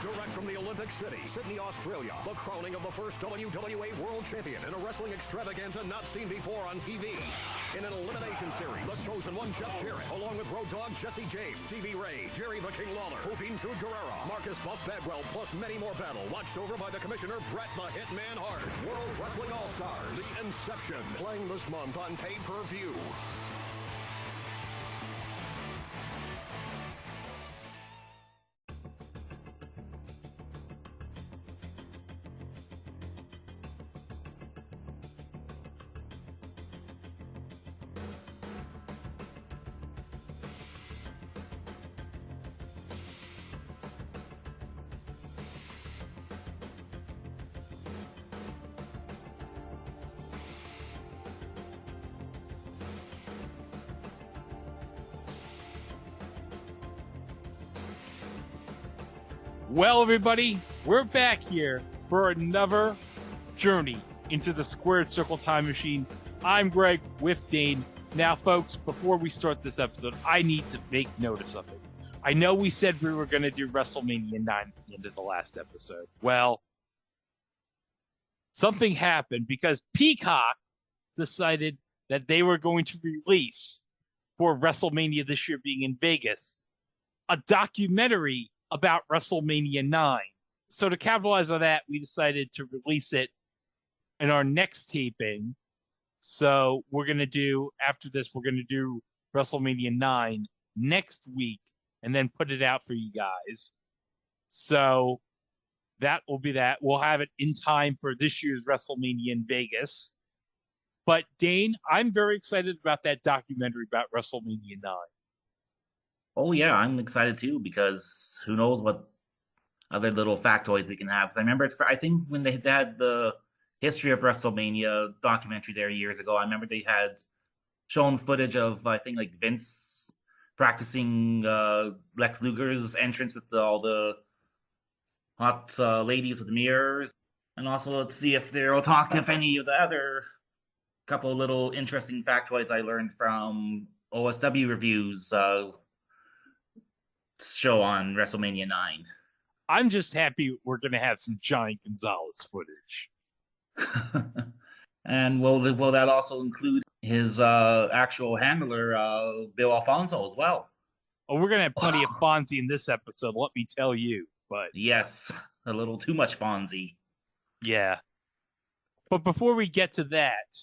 Direct from the Olympic City, Sydney, Australia, the crowning of the first WWA World Champion in a wrestling extravaganza not seen before on TV. In an elimination series, the Chosen One, Jeff Jarrett, along with Road Dogg Jesse James, Stevie Ray, Jerry the King Lawler, Joaquin Trude Guerrero, Marcus Buff Bagwell, plus many more battle, watched over by the Commissioner Bret the Hitman Hart. World Wrestling All-Stars, The Inception, playing this month on pay-per-view. Well, everybody, we're back here for another journey into the Squared Circle Time Machine. I'm Greg with Dane. Now, folks, before we start this episode, I need to make note of something. I know we said we were going to do WrestleMania 9 at the end of the last episode. Well, something happened because Peacock decided that they were going to release, for WrestleMania this year being in Vegas, a documentary about WrestleMania 9. So to capitalize on that, we decided to release it in our next taping. So we're going to do, after this, we're going to do WrestleMania 9 next week and then put it out for you guys. So that will be that. We'll have it in time for this year's WrestleMania in Vegas. But Dane, I'm very excited about that documentary about WrestleMania 9. Oh, yeah, I'm excited too, because who knows what other little factoids we can have. Because I remember, I think when they had the history of WrestleMania documentary there years ago, I remember they had shown footage of, I think, like Vince practicing Lex Luger's entrance with all the hot ladies with the mirrors. And also, let's see if they'll talk if any of the other couple of little interesting factoids I learned from OSW reviews show on WrestleMania 9. I'm just happy we're going to have some Giant Gonzalez footage. And will that also include his actual handler, Bill Alfonso, as well? Oh, we're going to have plenty of Fonzie in this episode, let me tell you. But yes, a little too much Fonzie. Yeah. But before we get to that,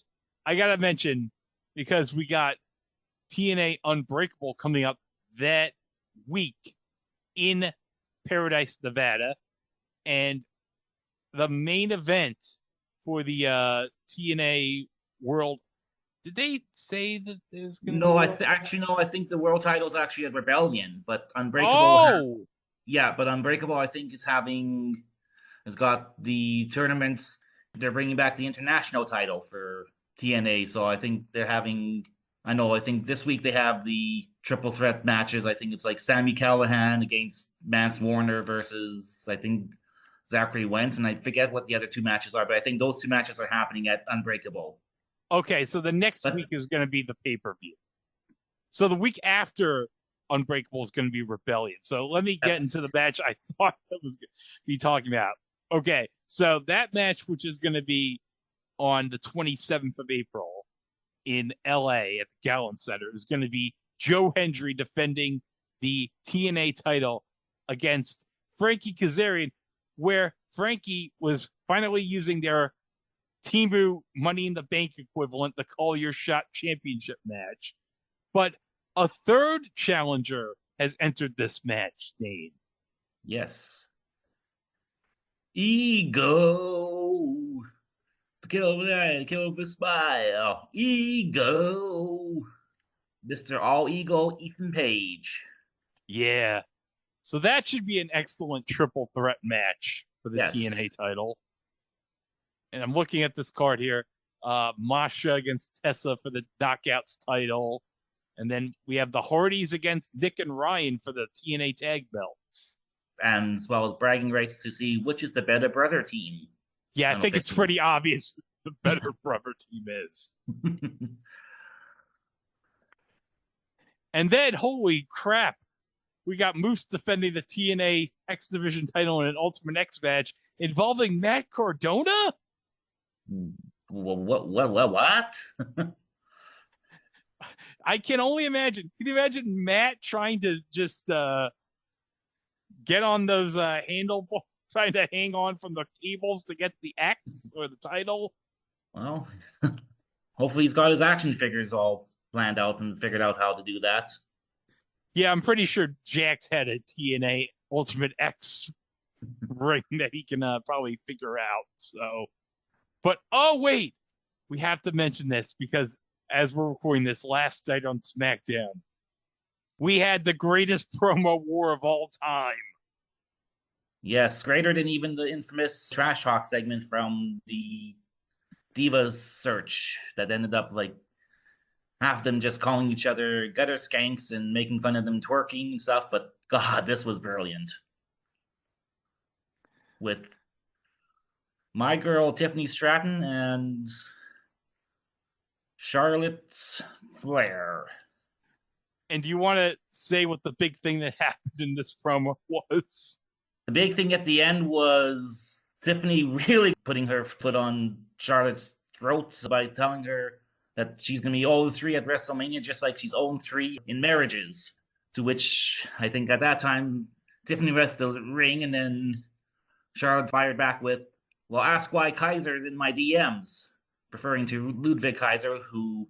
I got to mention, because we got TNA Unbreakable coming up that week in Paradise, Nevada, and the main event for the TNA World. Did they say that there's going to be? I think the world title is actually at Rebellion, but Unbreakable. Oh, but Unbreakable, I think, has got the tournaments. They're bringing back the international title for TNA, so I think they're having. I think this week they have the triple threat matches. I think it's like Sami Callihan against Mance Warner versus, I think, Zachary Wentz. And I forget what the other two matches are, but I think those two matches are happening at Unbreakable. Okay, so the next week is going to be the pay-per-view. So the week after Unbreakable is going to be Rebellion. So let me get into the match I thought I was going to be talking about. Okay, so that match, which is going to be on the 27th of April, in LA at the Gallon Center, is going to be Joe Hendry defending the TNA title against Frankie Kazarian, where Frankie was finally using their Timu Money in the Bank equivalent, the Call Your Shot Championship match. But a third challenger has entered this match, Dane. Yes. Ego. Kill over there, kill over smile. Ego. Mr. All Ego, Ethan Page. Yeah. So that should be an excellent triple threat match for the TNA title. And I'm looking at this card here. Masha against Tessa for the Knockouts title. And then we have the Hardys against Nick and Ryan for the TNA tag belts. And as well as bragging rights to see which is the better brother team. Yeah, I think it's pretty obvious who the better brother team is. And then, holy crap, we got Moose defending the TNA X Division title in an Ultimate X match involving Matt Cardona. What? I can only imagine. Can you imagine Matt trying to just get on those handlebars, trying to hang on from the cables to get the X or the title? Well, hopefully he's got his action figures all planned out and figured out how to do that. Yeah, I'm pretty sure Jax had a TNA Ultimate X ring that he can probably figure out. So, but oh wait, we have to mention this because as we're recording this last night on SmackDown, we had the greatest promo war of all time. Yes, greater than even the infamous trash talk segment from the Divas search that ended up like half of them just calling each other gutter skanks and making fun of them twerking and stuff. But God, this was brilliant. With my girl Tiffany Stratton and Charlotte Flair. And do you want to say what the big thing that happened in this promo was? The big thing at the end was Tiffany really putting her foot on Charlotte's throat by telling her that she's going to be 0-3 at WrestleMania, just like she's 0-3 in marriages. To which I think at that time, Tiffany left the ring, and then Charlotte fired back with, well, ask why Kaiser's in my DMs, referring to Ludwig Kaiser, who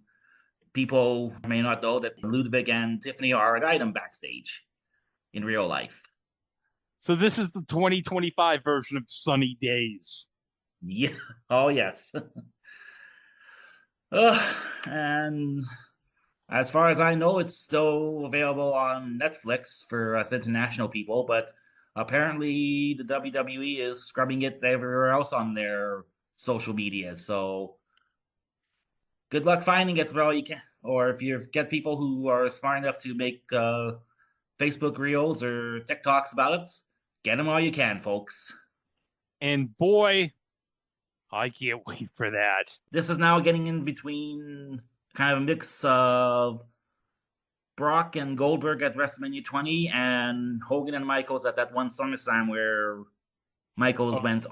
people may not know that Ludwig and Tiffany are an item backstage in real life. So this is the 2025 version of Sunny Days. Yeah. Oh, yes. And as far as I know, it's still available on Netflix for us international people, but apparently the WWE is scrubbing it everywhere else on their social media. So good luck finding it for all you can. Or if you get people who are smart enough to make Facebook Reels or TikToks about it, get them all you can, folks. And boy, I can't wait for that. This is now getting in between kind of a mix of Brock and Goldberg at WrestleMania 20 and Hogan and Michaels at that one SummerSlam where Michaels went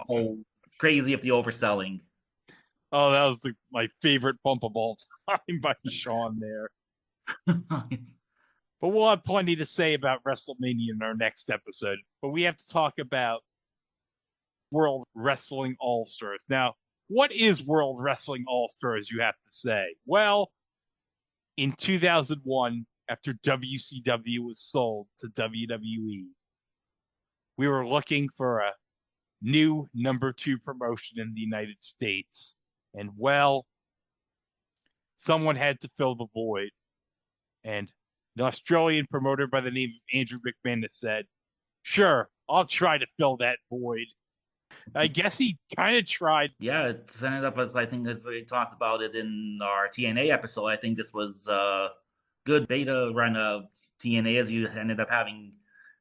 crazy with the overselling. Oh, that was my favorite bump of all time by Sean there. But we'll have plenty to say about WrestleMania in our next episode. But we have to talk about World Wrestling All-Stars. Now, what is World Wrestling All-Stars, you have to say? Well, in 2001, after WCW was sold to WWE, we were looking for a new number 2 promotion in the United States. And, well, someone had to fill the void. And an Australian promoter by the name of Andrew McManus said, sure, I'll try to fill that void. I guess he kind of tried. Yeah, it ended up as we talked about it in our TNA episode. I think this was a good beta run of TNA, as you ended up having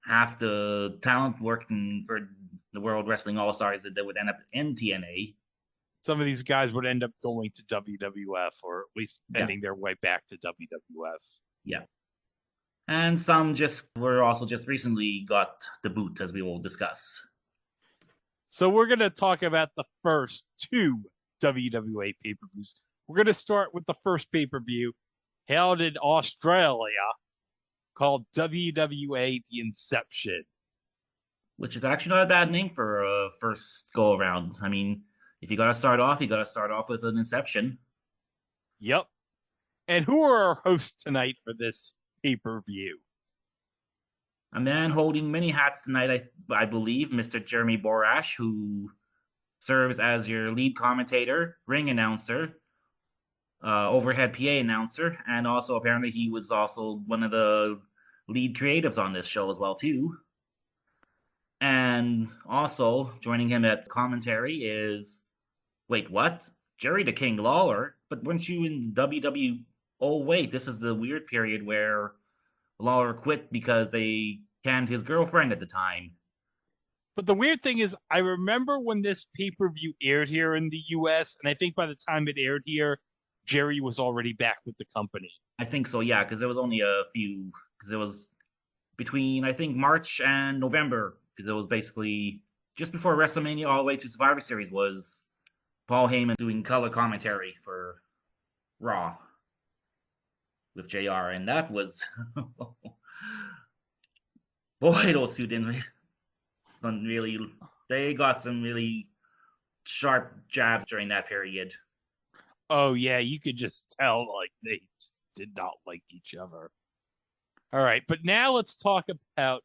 half the talent working for the World Wrestling All-Stars that would end up in TNA. Some of these guys would end up going to WWF, or at least ending their way back to WWF. Yeah. And some were also just recently got the boot, as we will discuss. So we're going to talk about the first 2 WWA pay-per-views. We're going to start with the first pay-per-view held in Australia called WWA The Inception. Which is actually not a bad name for a first go-around. I mean, if you got to start off, you got to start off with an Inception. Yep. And who are our hosts tonight for this pay-per-view? A man holding many hats tonight, I believe, Mr. Jeremy Borash, who serves as your lead commentator, ring announcer, overhead PA announcer, and also apparently he was also one of the lead creatives on this show as well, too. And also joining him at commentary is, wait, what? Jerry the King Lawler? But weren't you in WWE? Oh, wait, this is the weird period where Lawler quit because they canned his girlfriend at the time. But the weird thing is, I remember when this pay-per-view aired here in the U.S., and I think by the time it aired here, Jerry was already back with the company. I think so, yeah, because there was only a few, because it was between, I think, March and November, because it was basically just before WrestleMania all the way to Survivor Series, was Paul Heyman doing color commentary for Raw with JR, and that was boy, those two didn't really. They got some really sharp jabs during that period. Oh yeah, you could just tell like they just did not like each other. All right, but now let's talk about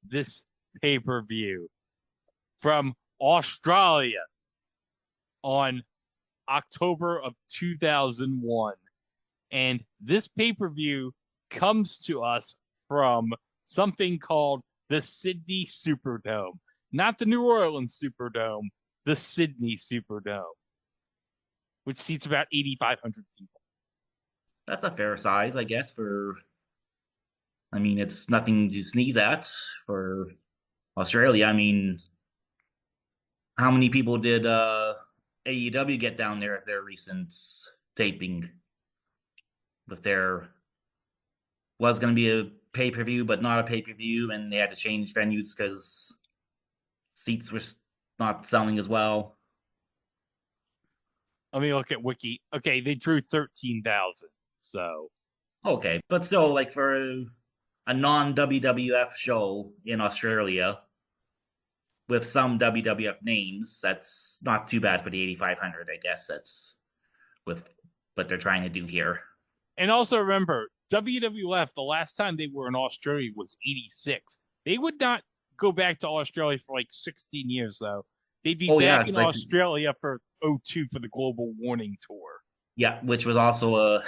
this pay-per-view from Australia on October of 2001. And this pay-per-view comes to us from something called the Sydney Superdome. Not the New Orleans Superdome, the Sydney Superdome, which seats about 8,500 people. That's a fair size, I guess, I mean, it's nothing to sneeze at for Australia. I mean, how many people did AEW get down there at their recent taping? If there was going to be a pay-per-view, but not a pay-per-view, and they had to change venues because seats were not selling as well. Let me look at Wiki. Okay, they drew 13,000. So okay, but still, like for a non-WWF show in Australia with some WWF names, that's not too bad for the 8,500. I guess that's with what they're trying to do here. And also remember, WWF, the last time they were in Australia was 86. They would not go back to Australia for like 16 years, though. They'd be back in Australia for 2002 for the Global Warming Tour. Yeah, which was also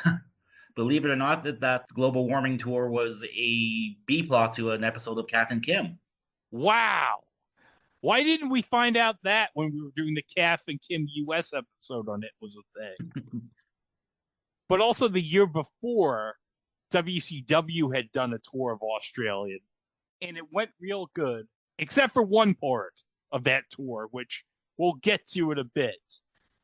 believe it or not, that Global Warming Tour was a B-plot to an episode of Captain Kim. Wow. Why didn't we find out that when we were doing the Kath and Kim US episode on It Was a Thing? But also the year before, WCW had done a tour of Australia, and it went real good, except for one part of that tour, which we'll get to in a bit.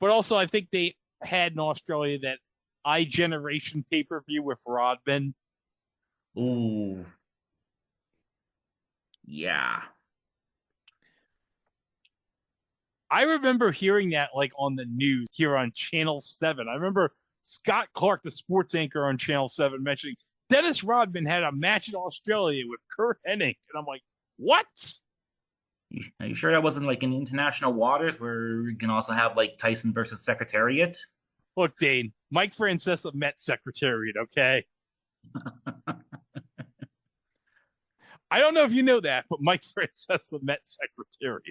But also, I think they had in Australia that iGeneration pay-per-view with Rodman. Ooh. Yeah. I remember hearing that like on the news here on Channel 7. I remember Scott Clark, the sports anchor on Channel 7, mentioning Dennis Rodman had a match in Australia with Kurt Hennig. And I'm like, what? Are you sure that wasn't like in international waters where you can also have like Tyson versus Secretariat? Look, Dane, Mike Francesa met Secretariat, okay? I don't know if you know that, but Mike Francesa met Secretariat.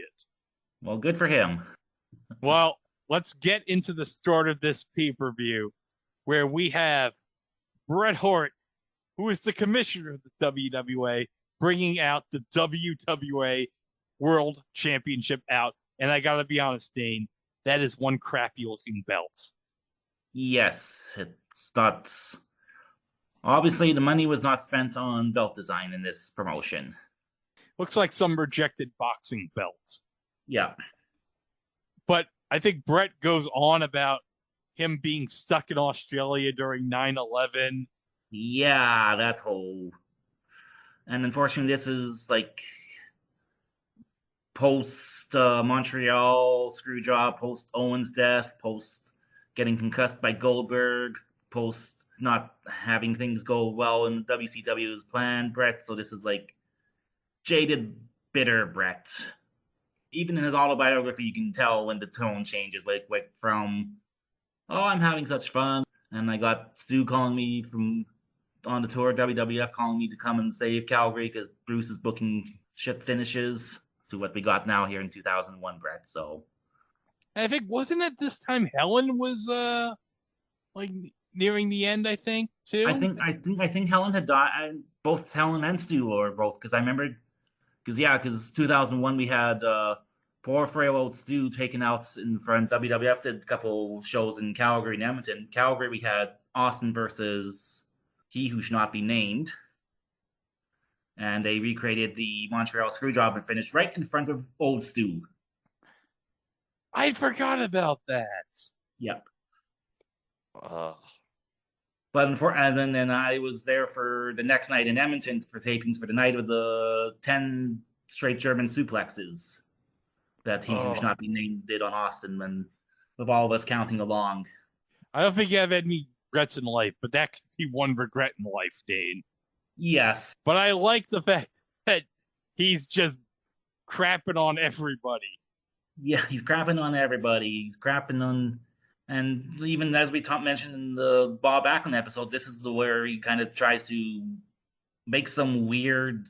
Well, good for him. Well, let's get into the start of this pay-per-view where we have Bret Hart, who is the commissioner of the WWA, bringing out the WWA World Championship out. And I got to be honest, Dane, that is one crappy-looking belt. Yes, it's not... Obviously, the money was not spent on belt design in this promotion. Looks like some rejected boxing belt. Yeah. But I think Bret goes on about him being stuck in Australia during 9/11. Yeah, that whole... And unfortunately, this is like post Montreal screw job, post Owen's death, post getting concussed by Goldberg, post not having things go well in WCW's plan, Bret. So this is like jaded, bitter Bret. Even in his autobiography, you can tell when the tone changes, like from, oh, I'm having such fun, and I got Stu calling me from on the tour, WWF calling me to come and save Calgary because Bruce is booking shit finishes, to what we got now here in 2001, Bret. So I think, wasn't it this time Helen was like nearing the end, I think, too? I think Helen had died. Both Helen and Stu were both, because I remember, because 2001 we had poor frail old Stu taken out in front. WWF did a couple shows in Calgary and Edmonton. Calgary we had Austin versus He Who Should Not Be Named, and they recreated the Montreal Screwjob and finished right in front of old Stu. I forgot about that. Yep. then I was there for the next night in Edmonton for tapings for the night of the 10 straight German suplexes that he who should not be named did on Austin, and with all of us counting along. I don't think you have any regrets in life, but that could be one regret in life, Dane. Yes. But I like the fact that he's just crapping on everybody. Yeah, he's crapping on everybody. He's crapping on, and even as we mentioned in the Bob Backlund episode, this is where he kind of tries to make some weird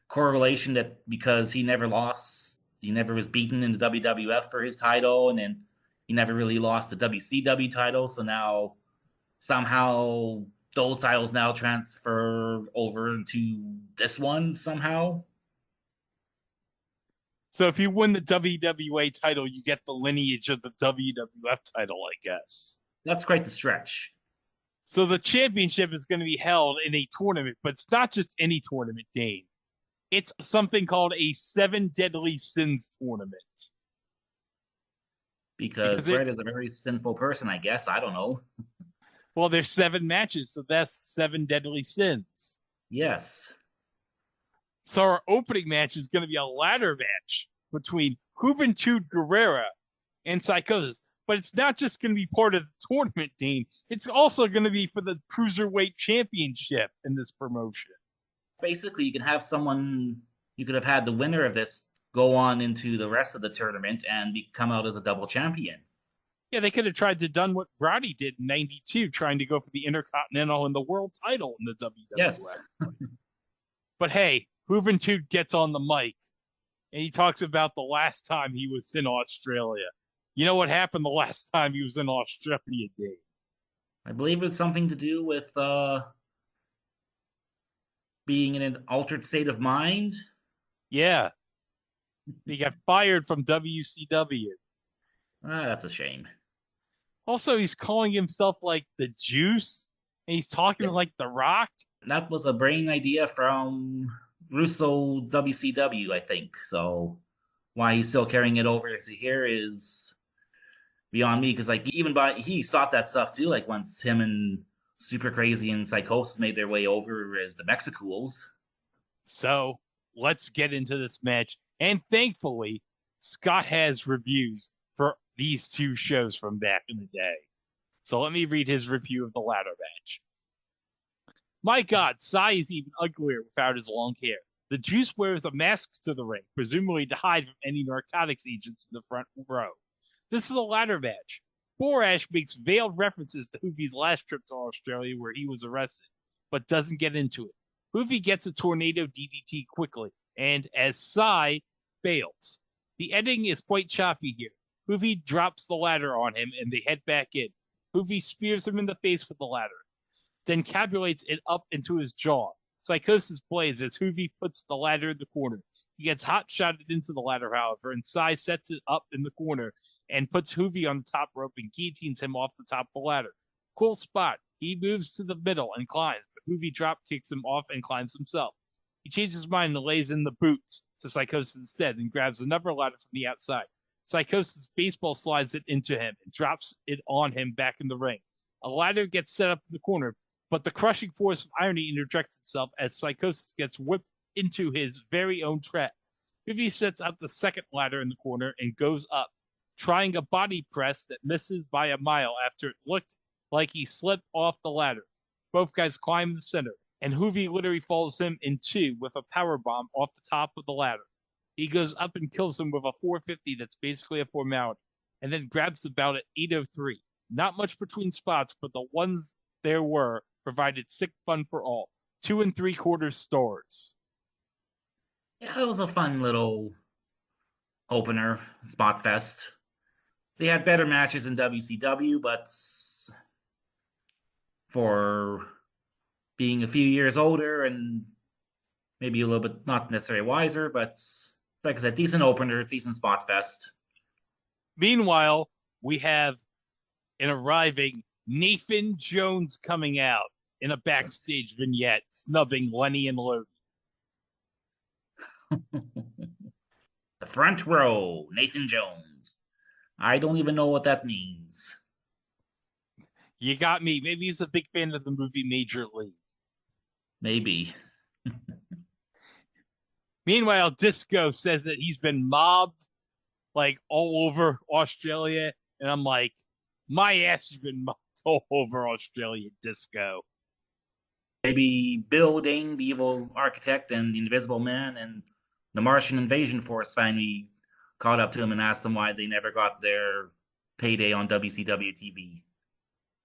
correlation that because he never lost, he never was beaten in the WWF for his title, and then he never really lost the WCW title. So now somehow those titles now transfer over to this one somehow. So if you win the WWA title, you get the lineage of the WWF title, I guess. That's quite the stretch. So the championship is going to be held in a tournament, but it's not just any tournament, Dane. It's something called a 7 Deadly Sins tournament. Because Bret is a very sinful person, I guess. I don't know. Well, there's 7 matches, so that's 7 Deadly Sins. Yes. So our opening match is going to be a ladder match between Juventud Guerrera and Psychosis. But it's not just going to be part of the tournament, Dean. It's also going to be for the Cruiserweight Championship in this promotion. Basically, you can have someone, you could have had the winner of this go on into the rest of the tournament and come out as a double champion. Yeah, they could have tried to done what Roddy did in 92, trying to go for the Intercontinental and the World title in the WWF. Yes. But hey, Juventud gets on the mic, and he talks about the last time he was in Australia. You know what happened the last time he was in Australia, Dave? I believe it's something to do with being in an altered state of mind. Yeah. He got fired from WCW. That's a shame. Also, he's calling himself like the Juice, and he's talking like The Rock. That was a brain idea from Russo WCW, I think. So why he's still carrying it over to here is beyond me. Because like he stopped that stuff too. Like once him and Super Crazy and Psychosis made their way over as the Mexicools. So let's get into this match. And thankfully, Scott has reviews for these 2 shows from back in the day. So let me read his review of the ladder match. My God, Sai is even uglier without his long hair. The Juice wears a mask to the ring, presumably to hide from any narcotics agents in the front row. This is a ladder match. Borash makes veiled references to Hoovie's last trip to Australia where he was arrested, but doesn't get into it. Hoovie gets a tornado DDT quickly, and as Sai bails. The ending is quite choppy here. Hoovie drops the ladder on him, and they head back in. Hoovie spears him in the face with the ladder, then cabulates it up into his jaw. Psychosis plays as Hoovie puts the ladder in the corner. He gets hot-shotted into the ladder, however, and Sai sets it up in the corner and puts Hoovie on the top rope and guillotines him off the top of the ladder. Cool spot. He moves to the middle and climbs, but Hoovie drop kicks him off and climbs himself. He changes his mind and lays in the boots to Psychosis instead and grabs another ladder from the outside. Psychosis baseball slides it into him and drops it on him back in the ring. A ladder gets set up in the corner, but the crushing force of irony interjects itself as Psychosis gets whipped into his very own trap. Hoovie sets up the second ladder in the corner and goes up, trying a body press that misses by a mile after it looked like he slipped off the ladder. Both guys climb in the center, and Hoovie literally falls him in 2 with a power bomb off the top of the ladder. He goes up and kills him with a 450 that's basically a formality, and then grabs the belt at 8:03. Not much between spots, but the ones there were provided sick fun for all. 2 3/4 stars. Yeah, it was a fun little opener, spot fest. They had better matches in WCW, but for being a few years older and maybe a little bit not necessarily wiser, but like I said, decent opener, decent spot fest. Meanwhile, we have an arriving Nathan Jones coming out in a backstage vignette, snubbing Lenny and Lodi. The front row, Nathan Jones. I don't even know what that means. You got me. Maybe he's a big fan of the movie Major League. Maybe. Meanwhile, Disco says that he's been mobbed like all over Australia. And I'm like, my ass has been mobbed all over Australia, Disco. Maybe Bill Dane, the evil architect, and the Invisible Man, and the Martian invasion force finally caught up to him and asked him why they never got their payday on WCW TV.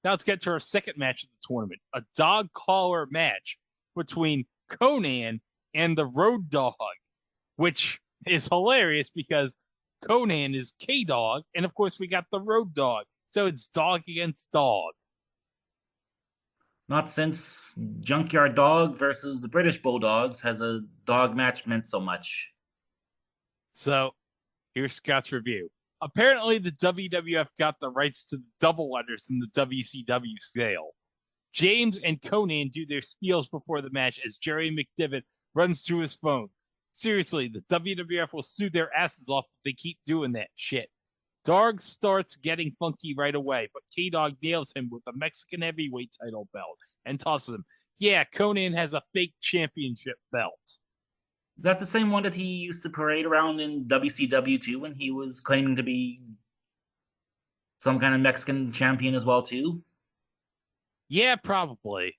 Now let's get to our second match of the tournament, a dog collar match between Konnan and the Road Dogg, which is hilarious because Konnan is K-Dog, and of course we got the Road Dogg. So it's dog against dog. Not since Junkyard Dog versus the British Bulldogs has a dog match meant so much. So here's Scott's review. Apparently, the WWF got the rights to the double letters in the WCW sale. James and Konnan do their spiels before the match as Jerry McDevitt runs through his phone. Seriously, the WWF will sue their asses off if they keep doing that shit. Dog starts getting funky right away, but K-Dog nails him with a Mexican heavyweight title belt and tosses him. Yeah, Konnan has a fake championship belt. Is that the same one that he used to parade around in WCW too when he was claiming to be some kind of Mexican champion as well too? Yeah, probably.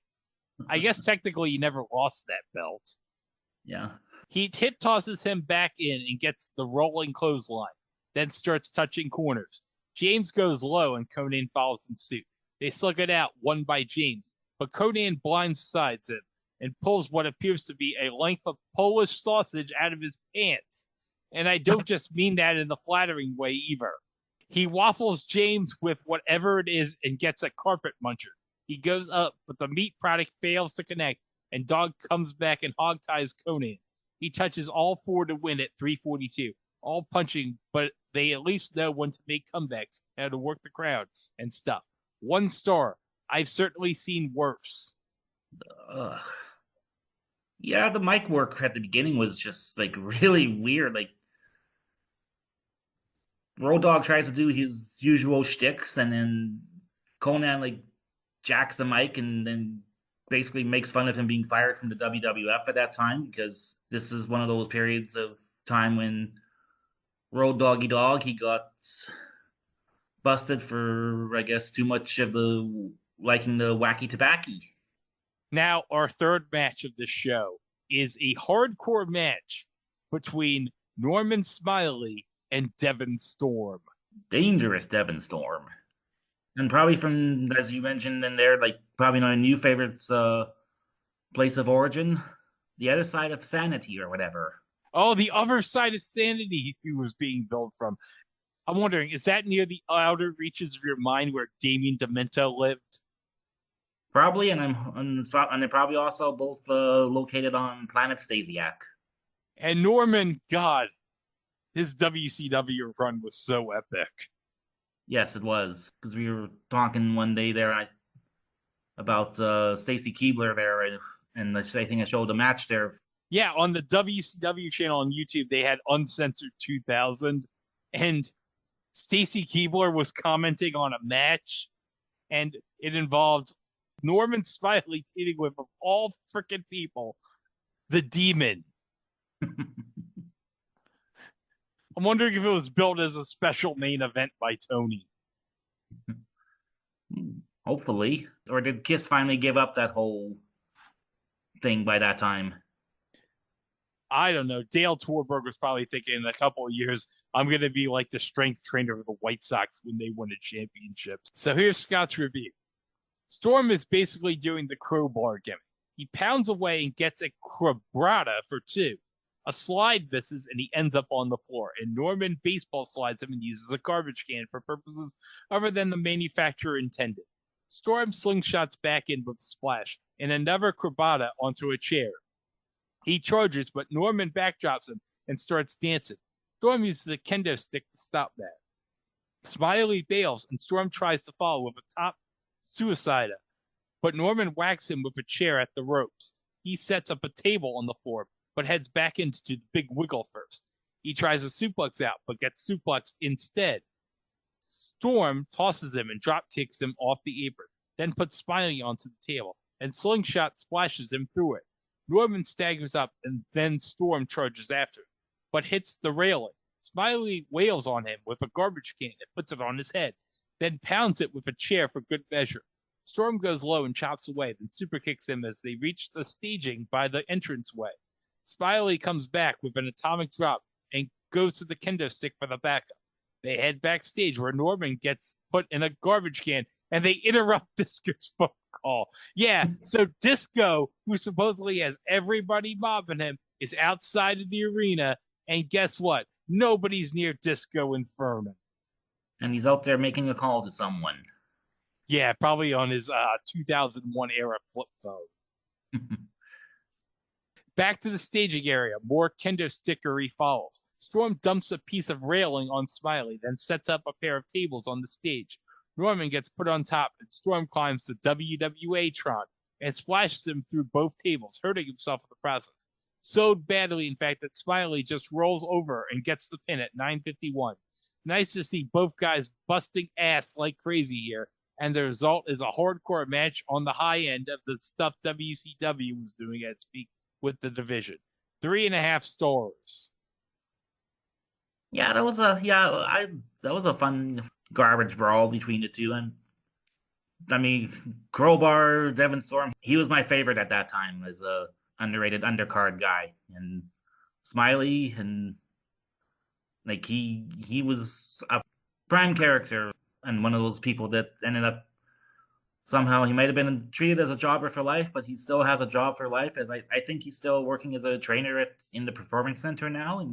I guess technically he never lost that belt. Yeah. He hip tosses him back in and gets the rolling clothesline, then starts touching corners. James goes low and Konnan follows in suit. They slug it out, won by James, but Konnan blindsides him and pulls what appears to be a length of Polish sausage out of his pants. And I don't just mean that in the flattering way either. He waffles James with whatever it is and gets a carpet muncher. He goes up, but the meat product fails to connect, and Dog comes back and hog ties Konnan. He touches all four to win at 342, all punching, but they at least know when to make comebacks, how to work the crowd and stuff. 1 star. I've certainly seen worse. Ugh. Yeah, the mic work at the beginning was just like really weird. Like Road Dogg tries to do his usual shticks, and then Konnan like jacks the mic and then basically makes fun of him being fired from the WWF at that time, because this is one of those periods of time when Road Doggy Dog, he got busted for, I guess, too much of the liking the wacky tobacco. Now, our third match of this show is a hardcore match between Norman Smiley and Devon Storm. Dangerous Devon Storm. And probably from, as you mentioned in there, like probably not a new favorite's place of origin, the other side of sanity or whatever. Oh, the other side of sanity he was being built from. I'm wondering, is that near the outer reaches of your mind where Damien Demento lived? Probably, and they're probably also both located on Planet Stasiak. And Norman, God, his WCW run was so epic. Yes, it was, because we were talking one day there about Stacy Keibler there, and I think I showed the match there. Yeah, on the WCW channel on YouTube, they had Uncensored 2000, and Stacy Keibler was commenting on a match, and it involved Norman Smiley teaming with, of all freaking people, the Demon. I'm wondering if it was built as a special main event by Tony. Hopefully. Or did Kiss finally give up that whole thing by that time? I don't know. Dale Torberg was probably thinking in a couple of years, I'm going to be like the strength trainer of the White Sox when they win a championship. So here's Scott's review. Storm is basically doing the crowbar gimmick. He pounds away and gets a quebrada for 2. A slide misses and he ends up on the floor, and Norman baseball slides him and uses a garbage can for purposes other than the manufacturer intended. Storm slingshots back in with a splash and another quebrada onto a chair. He charges, but Norman backdrops him and starts dancing. Storm uses a kendo stick to stop that. Smiley bails, and Storm tries to follow with a top suicida, but Norman whacks him with a chair at the ropes. He sets up a table on the floor, but heads back into the big wiggle first. He tries a suplex out, but gets suplexed instead. Storm tosses him and drop kicks him off the apron. then puts Smiley onto the table, and Slingshot splashes him through it. Norman staggers up, and then Storm charges after him, but hits the railing. Smiley wails on him with a garbage can and puts it on his head, then pounds it with a chair for good measure. Storm goes low and chops away, then super kicks him as they reach the staging by the entranceway. Smiley comes back with an atomic drop and goes to the kendo stick for the backup. They head backstage where Norman gets put in a garbage can and they interrupt Disco's phone call. Yeah, so Disco, who supposedly has everybody mobbing him, is outside of the arena, and guess what? Nobody's near Disco and Furman. And he's out there making a call to someone. Yeah, probably on his 2001 era flip phone. Back to the staging area, more kendo stickery follows. Storm dumps a piece of railing on Smiley, then sets up a pair of tables on the stage. Norman gets put on top, and Storm climbs the WWA Tron and splashes him through both tables, hurting himself in the process. So badly, in fact, that Smiley just rolls over and gets the pin at 9:51. Nice to see both guys busting ass like crazy here, and the result is a hardcore match on the high end of the stuff WCW was doing at its peak with the division. 3.5 stars. Yeah, that was a fun garbage brawl between the two. And I mean, Crowbar, Devon Storm, he was my favorite at that time as a underrated undercard guy. And Smiley, and like he was a prime character and one of those people that ended up somehow, he might have been treated as a jobber for life, but he still has a job for life. As I think he's still working as a trainer in the Performance Center now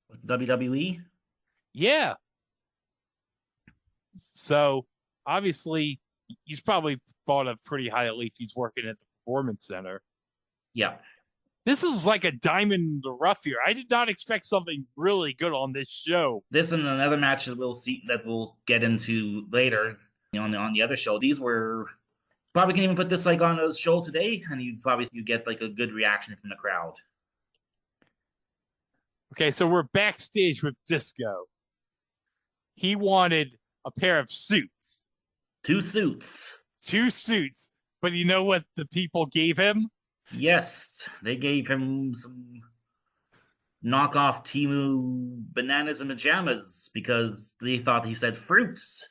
with WWE. Yeah. So obviously he's probably thought of pretty highly if he's working at the Performance Center. Yeah. This is like a diamond in the rough here. I did not expect something really good on this show. This and another match that we'll get into later on the other show. These were probably can even put this like on a show today, and you get like a good reaction from the crowd. Okay, so we're backstage with Disco. He wanted a pair of suits. 2 suits. 2 suits. But you know what the people gave him? Yes, they gave him some knockoff Timu bananas and pajamas because they thought he said fruits.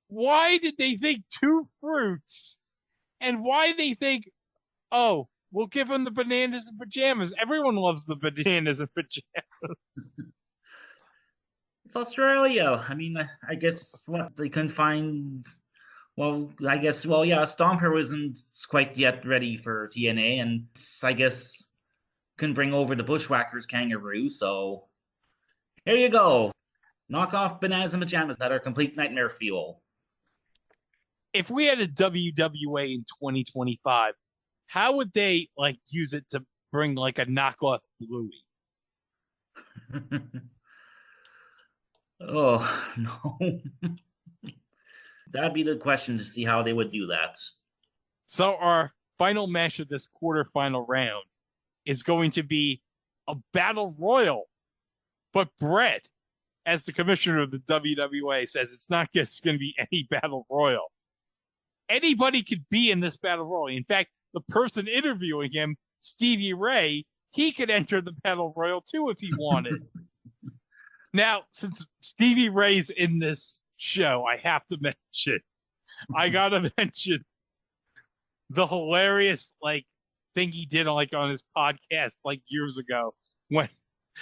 Why did they think 2 fruits? And why they think, oh, we'll give him the bananas and pajamas. Everyone loves the bananas and pajamas. It's Australia. I mean, I guess what they couldn't find. Well, Stomper wasn't quite yet ready for TNA, and I guess couldn't bring over the Bushwhackers kangaroo. So here you go, knockoff bananas and pajamas that are complete nightmare fuel. If we had a WWA in 2025, how would they like use it to bring like a knockoff Bluey? Oh, no. That'd be the question to see how they would do that. So our final match of this quarterfinal round is going to be a battle royal. But Bret, as the commissioner of the WWA, says it's not just going to be any battle royal. Anybody could be in this battle royal. In fact, the person interviewing him, Stevie Ray, he could enter the battle royal too if he wanted. Now, since Stevie Ray's in this show, I have to I gotta mention the hilarious thing he did on his podcast years ago, when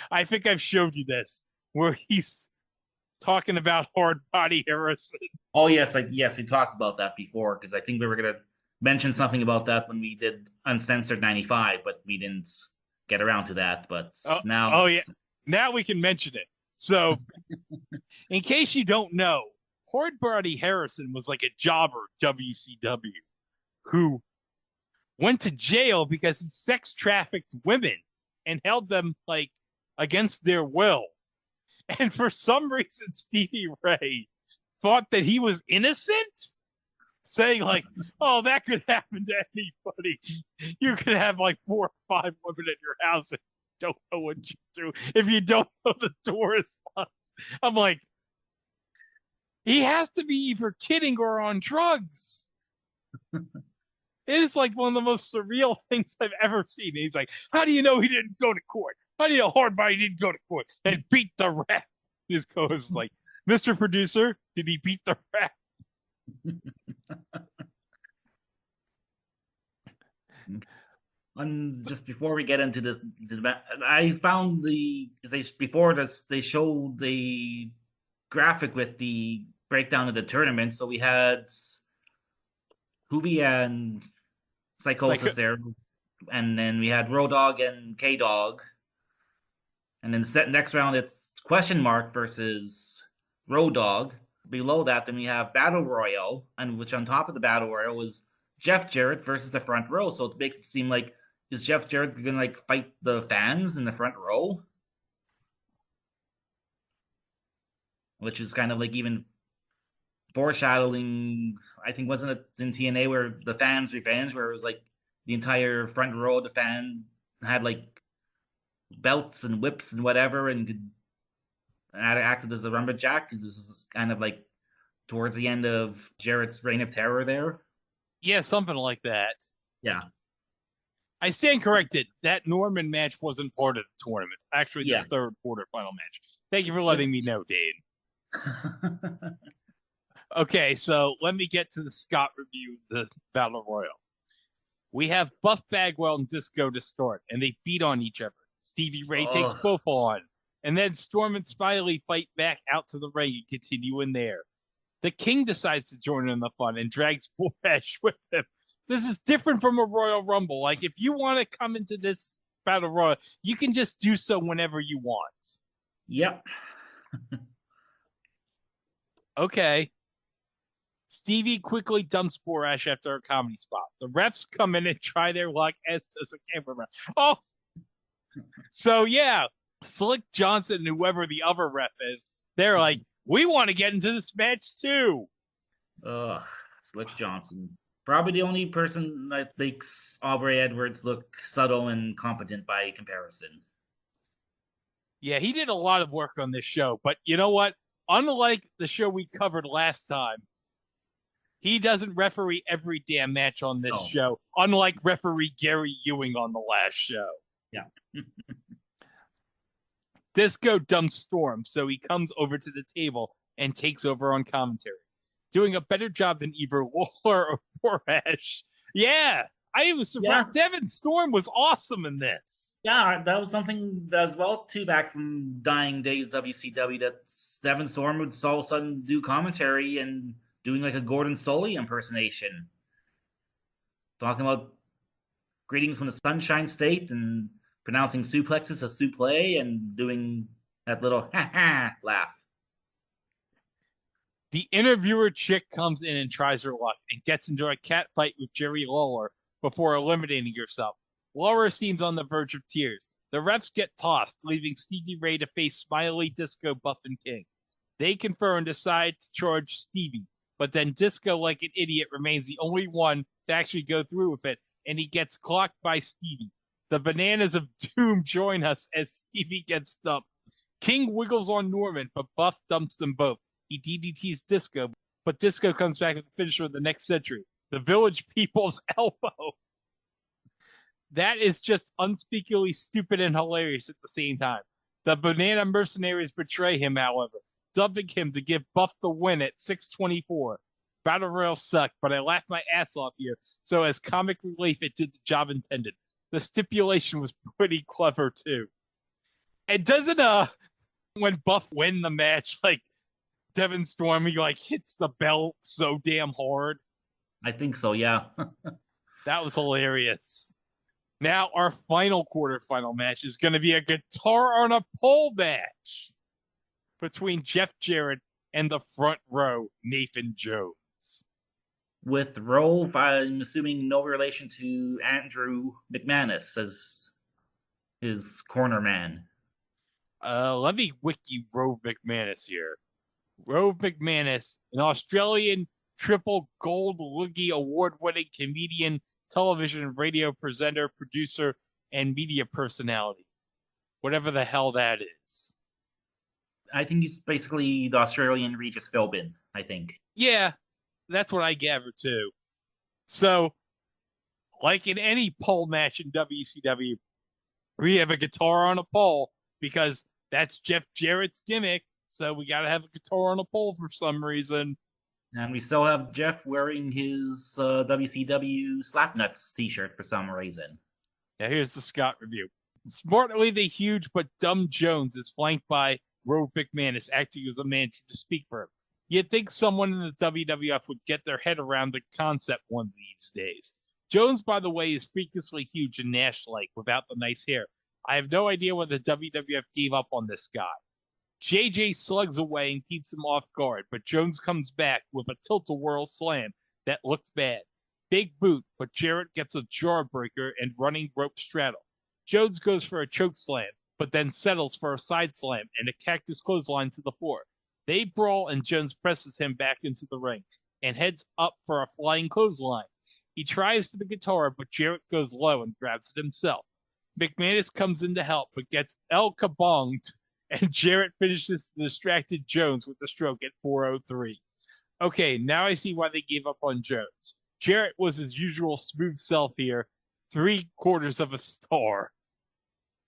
I think I've showed you this, where he's talking about Hard Body Harrison. Oh yes, we talked about that before, because I think we were gonna mention something about that when we did Uncensored 95, but we didn't get around to that. But now we can mention it. So, in case you don't know, Hard Body Harrison was like a jobber at WCW who went to jail because he sex trafficked women and held them against their will. And for some reason, Stevie Ray thought that he was innocent, saying oh, that could happen to anybody. You could have 4 or 5 women at your house don't know what you do if you don't know the door is locked. I'm like, he has to be either kidding or on drugs. It is like one of the most surreal things I've ever seen. And he's like, how do you know he didn't go to court? How do you know Hardbody didn't go to court and beat the ref? His co-host is like, Mr. Producer, did he beat the ref? And just before we get into this, I found they showed the graphic with the breakdown of the tournament. So we had Hoovy and Psychosis there, and then we had Road Dogg and K Dog, and then the next round it's Question Mark versus Road Dogg. Below that, then we have Battle Royal, and which on top of the Battle Royal was Jeff Jarrett versus the front row. So it makes it seem like, is Jeff Jarrett gonna like fight the fans in the front row? Which is kind of like even foreshadowing, I think, wasn't it in TNA where the fans' revenge, where it was like the entire front row of the fan had like belts and whips and whatever, and acted as the lumberjack. This is kind of like towards the end of Jarrett's reign of terror there. Yeah, something like that. Yeah. I stand corrected. That Norman match wasn't part of the tournament. Actually, the third quarterfinal match. Thank you for letting me know, Dane. Okay, so let me get to the Scott review of the Battle Royal. We have Buff Bagwell and Disco to start, and they beat on each other. Stevie Ray takes both on, and then Storm and Smiley fight back out to the ring and continue in there. The King decides to join in the fun and drags Borash with him. This is different from a Royal Rumble. Like, if you want to come into this Battle Royal, you can just do so whenever you want. Yep. Okay. Stevie quickly dumps Borash after a comedy spot. The refs come in and try their luck, as does a cameraman. Oh! So, yeah, Slick Johnson, whoever the other ref is, they're like, we want to get into this match, too. Ugh, Slick Johnson. Probably the only person that makes Aubrey Edwards look subtle and competent by comparison. Yeah, he did a lot of work on this show, but you know what? Unlike the show we covered last time, he doesn't referee every damn match on this show, unlike referee Gary Ewing on the last show. Yeah. Disco dumps Storm, so he comes over to the table and takes over on commentary, doing a better job than either Lawler or Borash. Yeah, I was surprised. Yeah. Devin Storm was awesome in this. Yeah, that was something as well, too, back from dying days WCW, that Devin Storm would all of a sudden do commentary and doing like a Gordon Soley impersonation. Talking about greetings from the Sunshine State and pronouncing suplexes a suplex and doing that little ha-ha laugh. The interviewer chick comes in and tries her luck and gets into a cat fight with Jerry Lawler before eliminating herself. Lawler seems on the verge of tears. The refs get tossed, leaving Stevie Ray to face Smiley, Disco, Buff, and King. They confer and decide to charge Stevie, but then Disco, like an idiot, remains the only one to actually go through with it, and he gets clocked by Stevie. The Bananas of Doom join us as Stevie gets dumped. King wiggles on Norman, but Buff dumps them both. He DDTs Disco, but Disco comes back with the finisher of the next century, the Village People's Elbow. That is just unspeakably stupid and hilarious at the same time. The Banana Mercenaries betray him, however, dumping him to give Buff the win at 6:24. Battle Royal sucked, but I laughed my ass off here, so as comic relief, it did the job intended. The stipulation was pretty clever, too. And doesn't, when Buff win the match, like, Devin Storm, he, like, hits the bell so damn hard? I think so, yeah. That was hilarious. Now, our final quarterfinal match is going to be a guitar on a pole match between Jeff Jarrett and the front row, Nathan Jones. With Roe, I'm assuming no relation to Andrew McManus as his corner man. Let me wiki Rove McManus here. Rove McManus, an Australian triple gold Loogie award-winning comedian, television and radio presenter, producer, and media personality. whatever the hell that is. I think he's basically the Australian Regis Philbin, I think. Yeah, that's what I gather too. So, like in any pole match in WCW, we have a guitar on a pole because that's Jeff Jarrett's gimmick. So we got to have a guitar on a pole for some reason. And we still have Jeff wearing his WCW Slapnuts t-shirt for some reason. Now here's the Scott review. Smartly, the huge but dumb Jones is flanked by Robert McManus, acting as a manager to speak for him. You'd think someone in the WWF would get their head around the concept one of these days. Jones, by the way, is freakishly huge and Nash-like without the nice hair. I have no idea what the WWF gave up on this guy. JJ slugs away and keeps him off guard, but Jones comes back with a tilt-a-whirl slam that looked bad. Big boot, but Jarrett gets a jawbreaker and running rope straddle. Jones goes for a choke slam, but then settles for a side slam and a cactus clothesline to the floor. They brawl and Jones presses him back into the ring and heads up for a flying clothesline. He tries for the guitar, but Jarrett goes low and grabs it himself. McManus comes in to help, but gets El Kabonged, and Jarrett finishes the distracted Jones with the stroke at 4:03. Okay, now I see why they gave up on Jones. Jarrett was his usual smooth self here, 3/4 of a star.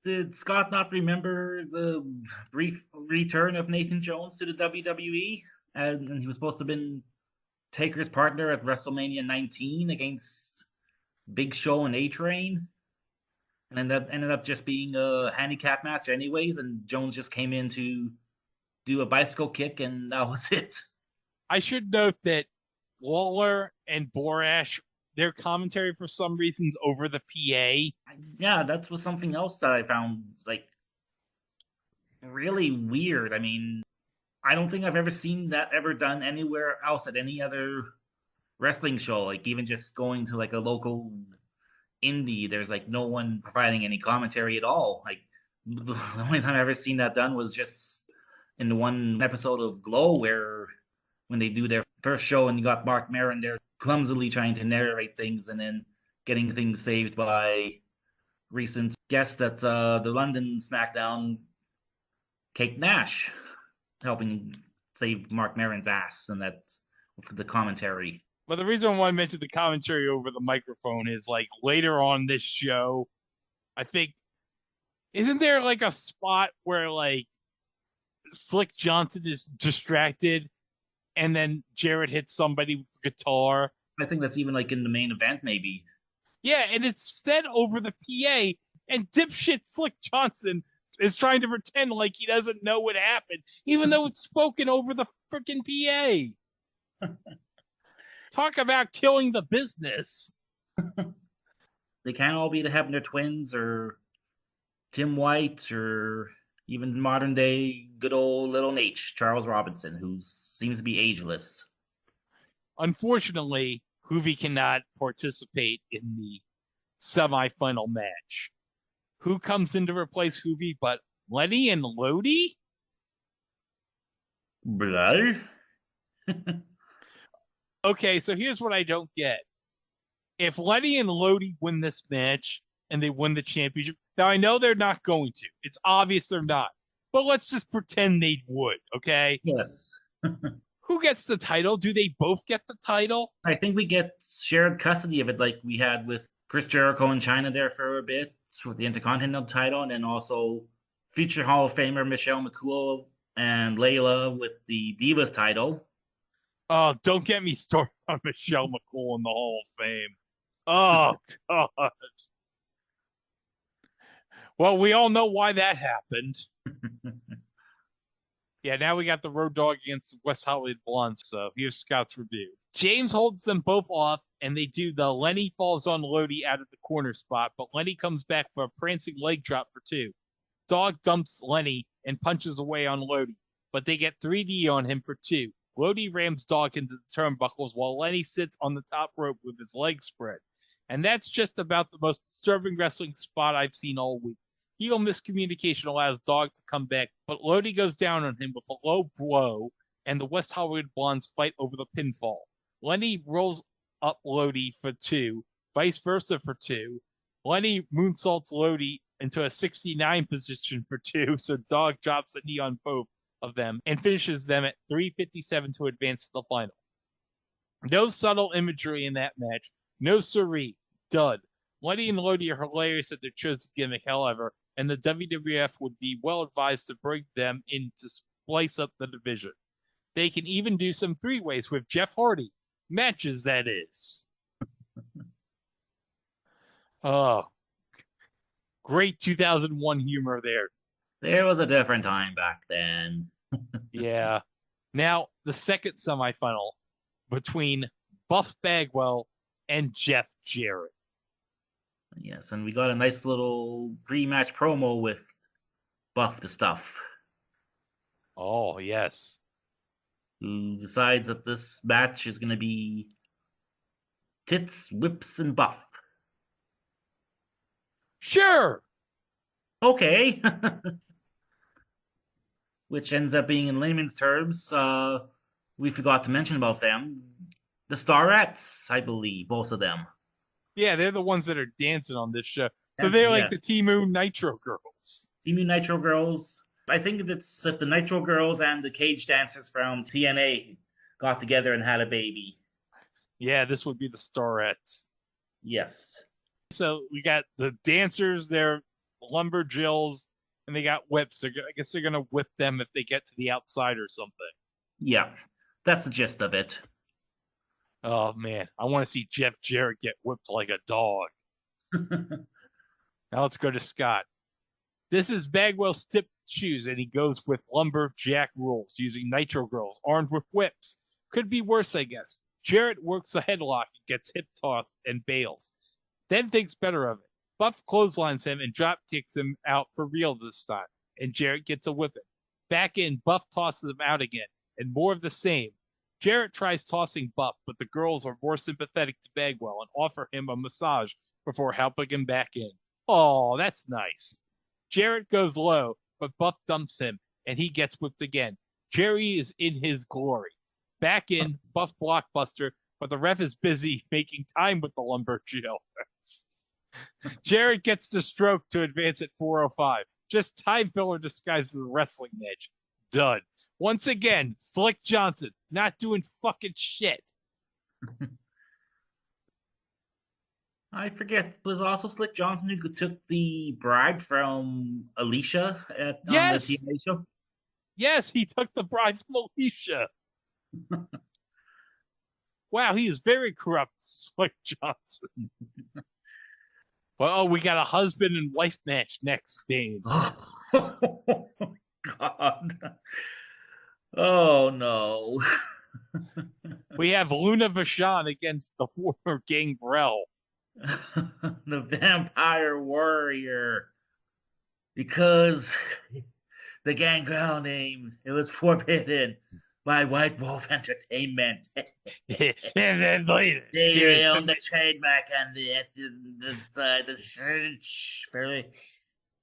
Did Scott not remember the brief return of Nathan Jones to the WWE? And he was supposed to have been Taker's partner at WrestleMania 19 against Big Show and A-Train. And that ended up just being a handicap match anyways, and Jones just came in to do a bicycle kick, and that was it. I should note that Lawler and Borash, their commentary for some reasons over the PA. Yeah, that was something else that I found, like, really weird. I mean, I don't think I've ever seen that ever done anywhere else at any other wrestling show. Like, even just going to, like, a local indie, there's, like, no one providing any commentary at all. Like, the only time I've ever seen that done was just in the one episode of Glow where when they do their first show and you got Mark Madden there clumsily trying to narrate things and then getting things saved by recent guest at the London SmackDown, Kate Nash, helping save Mark Maron's ass, and that with the commentary. But the reason I want to mention the commentary over the microphone is, like, later on this show, I think, isn't there like a spot where, like, Slick Johnson is distracted and then Jarrett hits somebody with the guitar? I think that's even like in the main event, maybe. Yeah, and it's said over the PA, and dipshit Slick Johnson is trying to pretend like he doesn't know what happened, even though it's spoken over the freaking PA. Talk about killing the business. They can't all be the Hebner twins or Tim White or even modern day good old little H, Charles Robinson, who seems to be ageless. Unfortunately, Hoovy cannot participate in the semifinal match. Who comes in to replace Hoovy but Lenny and Lodi? Blood? Okay, so here's what I don't get. If Lenny and Lodi win this match and they win the championship, now I know they're not going to. It's obvious they're not. But let's just pretend they would, okay? Yes. Who gets the title? Do they both get the title? I think we get shared custody of it like we had with Chris Jericho in China there for a bit with the Intercontinental title, and then also future Hall of Famer Michelle McCool and Layla with the Divas title. Oh, don't get me started on Michelle McCool in the Hall of Fame. Oh, God. Well, we all know why that happened. Yeah, now we got the Road Dogg against West Hollywood Blondes, so here's Scott's review. James holds them both off, and they do the Lenny falls on Lodi out of the corner spot, but Lenny comes back for a prancing leg drop for 2. Dog dumps Lenny and punches away on Lodi, but they get 3D on him for 2. Lodi rams Dog into the turnbuckles while Lenny sits on the top rope with his legs spread. And that's just about the most disturbing wrestling spot I've seen all week. Heel miscommunication allows Dog to come back, but Lodi goes down on him with a low blow, and the West Hollywood Blondes fight over the pinfall. Lenny rolls up Lodi for 2, vice versa for 2. Lenny moonsaults Lodi into a 69 position for 2. So Dog drops a knee on both of them and finishes them at 357 to advance to the final. No subtle imagery in that match. No siree. Dud. Letty and Lodi are hilarious at their chosen gimmick, however, and the WWF would be well advised to bring them in to splice up the division. They can even do some three-ways with Jeff Hardy. Matches, that is. Oh, great 2001 humor there. There was a different time back then. Yeah. Now, the second semifinal between Buff Bagwell and Jeff Jarrett. Yes, and we got a nice little pre-match promo with Buff the Stuff. Oh, yes. Who decides that this match is going to be Tits, Whips, and Buff. Sure. Okay. Which ends up being, in layman's terms, we forgot to mention about them. The Starettes, I believe, both of them. Yeah, they're the ones that are dancing on this show. So they're like the Team Nitro Girls. Team Nitro Girls. I think it's if the Nitro Girls and the Cage Dancers from TNA got together and had a baby. Yeah, this would be the Starettes. Yes. So we got the dancers, they're lumberjills, and they got whips. I guess they're going to whip them if they get to the outside or something. Yeah, that's the gist of it. Oh, man. I want to see Jeff Jarrett get whipped like a dog. Now let's go to Scott. This is Bagwell's tip shoes, and he goes with lumberjack rules, using Nitro Girls armed with whips. Could be worse, I guess. Jarrett works a headlock and gets hip tossed and bails. Then thinks better of it. Buff clotheslines him and drop kicks him out for real this time, and Jarrett gets a whipping. Back in, Buff tosses him out again, and more of the same. Jarrett tries tossing Buff, but the girls are more sympathetic to Bagwell and offer him a massage before helping him back in. Oh, that's nice. Jarrett goes low, but Buff dumps him, and he gets whipped again. Jerry is in his glory. Back in, Buff blockbuster, but the ref is busy making time with the lumberjill. Jarrett gets the stroke to advance at 4:05. Just time filler disguised as a wrestling match. Done. Once again, Slick Johnson not doing fucking shit. I forget. Was also Slick Johnson who took the bribe from Alicia at the TNA show? Yes, he took the bribe from Alicia. Wow, he is very corrupt, Slick Johnson. Well, we got a husband and wife match next, Dane. Oh, God. Oh, no. We have Luna Vachon against the former Gangrel. The Vampire Warrior. Because the Gangrel name, it was forbidden by White Wolf Entertainment. And then later, they own the trademark on the church for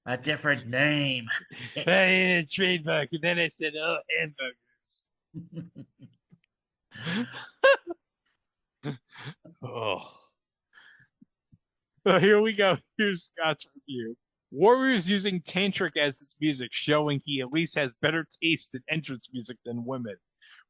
a different name. I trademark, and then I said, "Oh, hamburgers." Oh. So here we go. Here's Scott's review. Warrior's using tantric as his music, showing he at least has better taste in entrance music than women.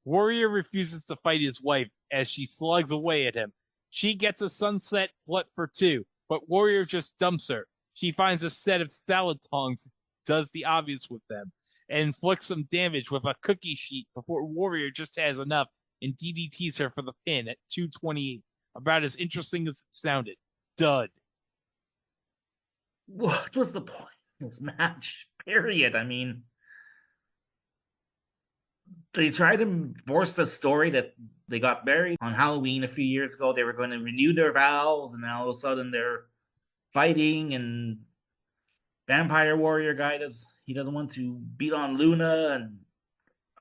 Warrior refuses to fight his wife as she slugs away at him. She gets a sunset flip for 2, but Warrior just dumps her. She finds a set of salad tongs, does the obvious with them, and inflicts some damage with a cookie sheet before Warrior just has enough and DDTs her for the pin at 2:28. About as interesting as it sounded. Dud. What was the point of this match? Period. I mean, they tried to force the story that they got married on Halloween a few years ago. They were going to renew their vows, and now all of a sudden they're fighting, and Vampire Warrior guy doesn't want to beat on Luna,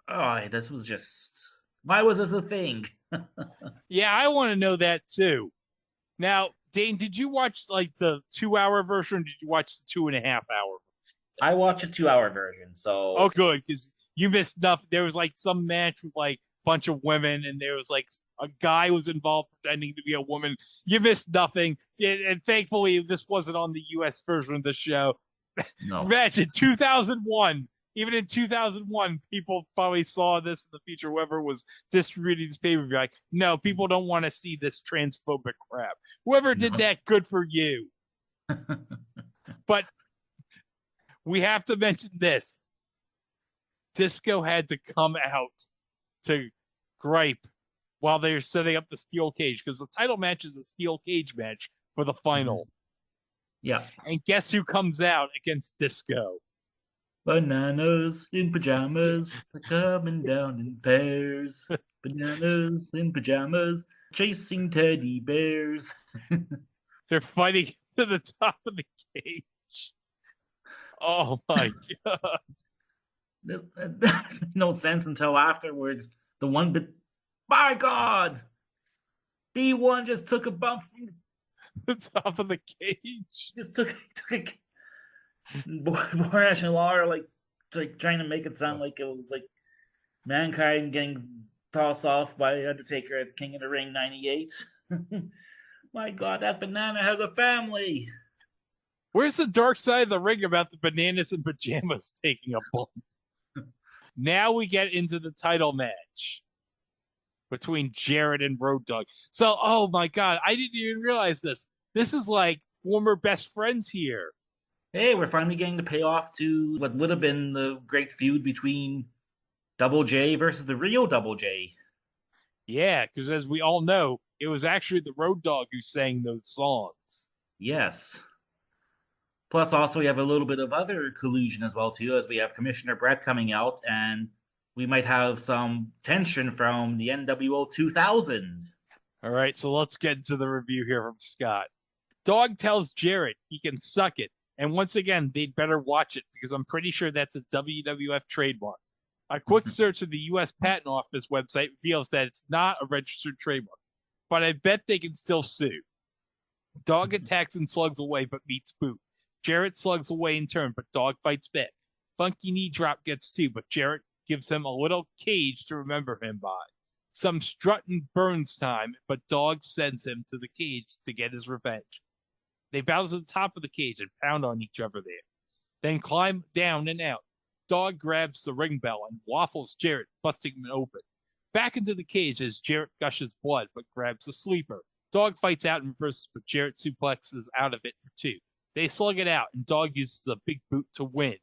and this was just, why was this a thing? Yeah, I want to know that too. Now, Dane, did you watch like the 2-hour version? Or did you watch the 2.5 hour version? I watched a 2-hour version, so. Oh, good, because you missed nothing. There was like some match with like a bunch of women, and there was like a guy was involved pretending to be a woman. You missed nothing. And thankfully, this wasn't on the US version of the show. No. Imagine 2001. Even in 2001, people probably saw this in the future. Whoever was distributing this pay-per-view, like, no, people don't want to see this transphobic crap. Whoever did that, good for you. But we have to mention this. Disco had to come out to gripe while they're setting up the steel cage, because the title match is a steel cage match for the final. Yeah. And guess who comes out against Disco? Bananas in pajamas, coming down in pairs. Bananas in pajamas, chasing teddy bears. They're fighting to the top of the cage. Oh my God. This makes no sense until afterwards. The one bit, by God, B1 just took a bump from The top of the cage. just took a Borash and Lara like trying to make it sound like it was like Mankind getting tossed off by Undertaker at King of the Ring '98. My God, that banana has a family. Where's the dark side of the ring about the bananas and pajamas taking a bump? Now we get into the title match between Jarrett and Road Dogg. So, oh my God, I didn't even realize this. This is like former best friends here. Hey, we're finally getting the payoff to what would have been the great feud between Double J versus the real Double J. Yeah, because as we all know, it was actually the Road Dogg who sang those songs. Yes. Plus, also, we have a little bit of other collusion as well, too, as we have Commissioner Brett coming out, and we might have some tension from the NWO 2000. All right, so let's get into the review here from Scott. Dog tells Jarrett he can suck it. And once again, they'd better watch it because I'm pretty sure that's a WWF trademark. A quick search of the U.S. Patent Office website reveals that it's not a registered trademark, but I bet they can still sue. Dog attacks and slugs away, but meets boot. Jarrett slugs away in turn, but Dog fights back. Funky knee drop gets two, but Jarrett gives him a little cage to remember him by. Some strutting burns time, but Dog sends him to the cage to get his revenge. They bow to the top of the cage and pound on each other there. Then climb down and out. Dog grabs the ring bell and waffles Jarrett, busting him open. Back into the cage as Jarrett gushes blood, but grabs the sleeper. Dog fights out and reverses, but Jarrett suplexes out of it for two. They slug it out, and Dog uses a big boot to win.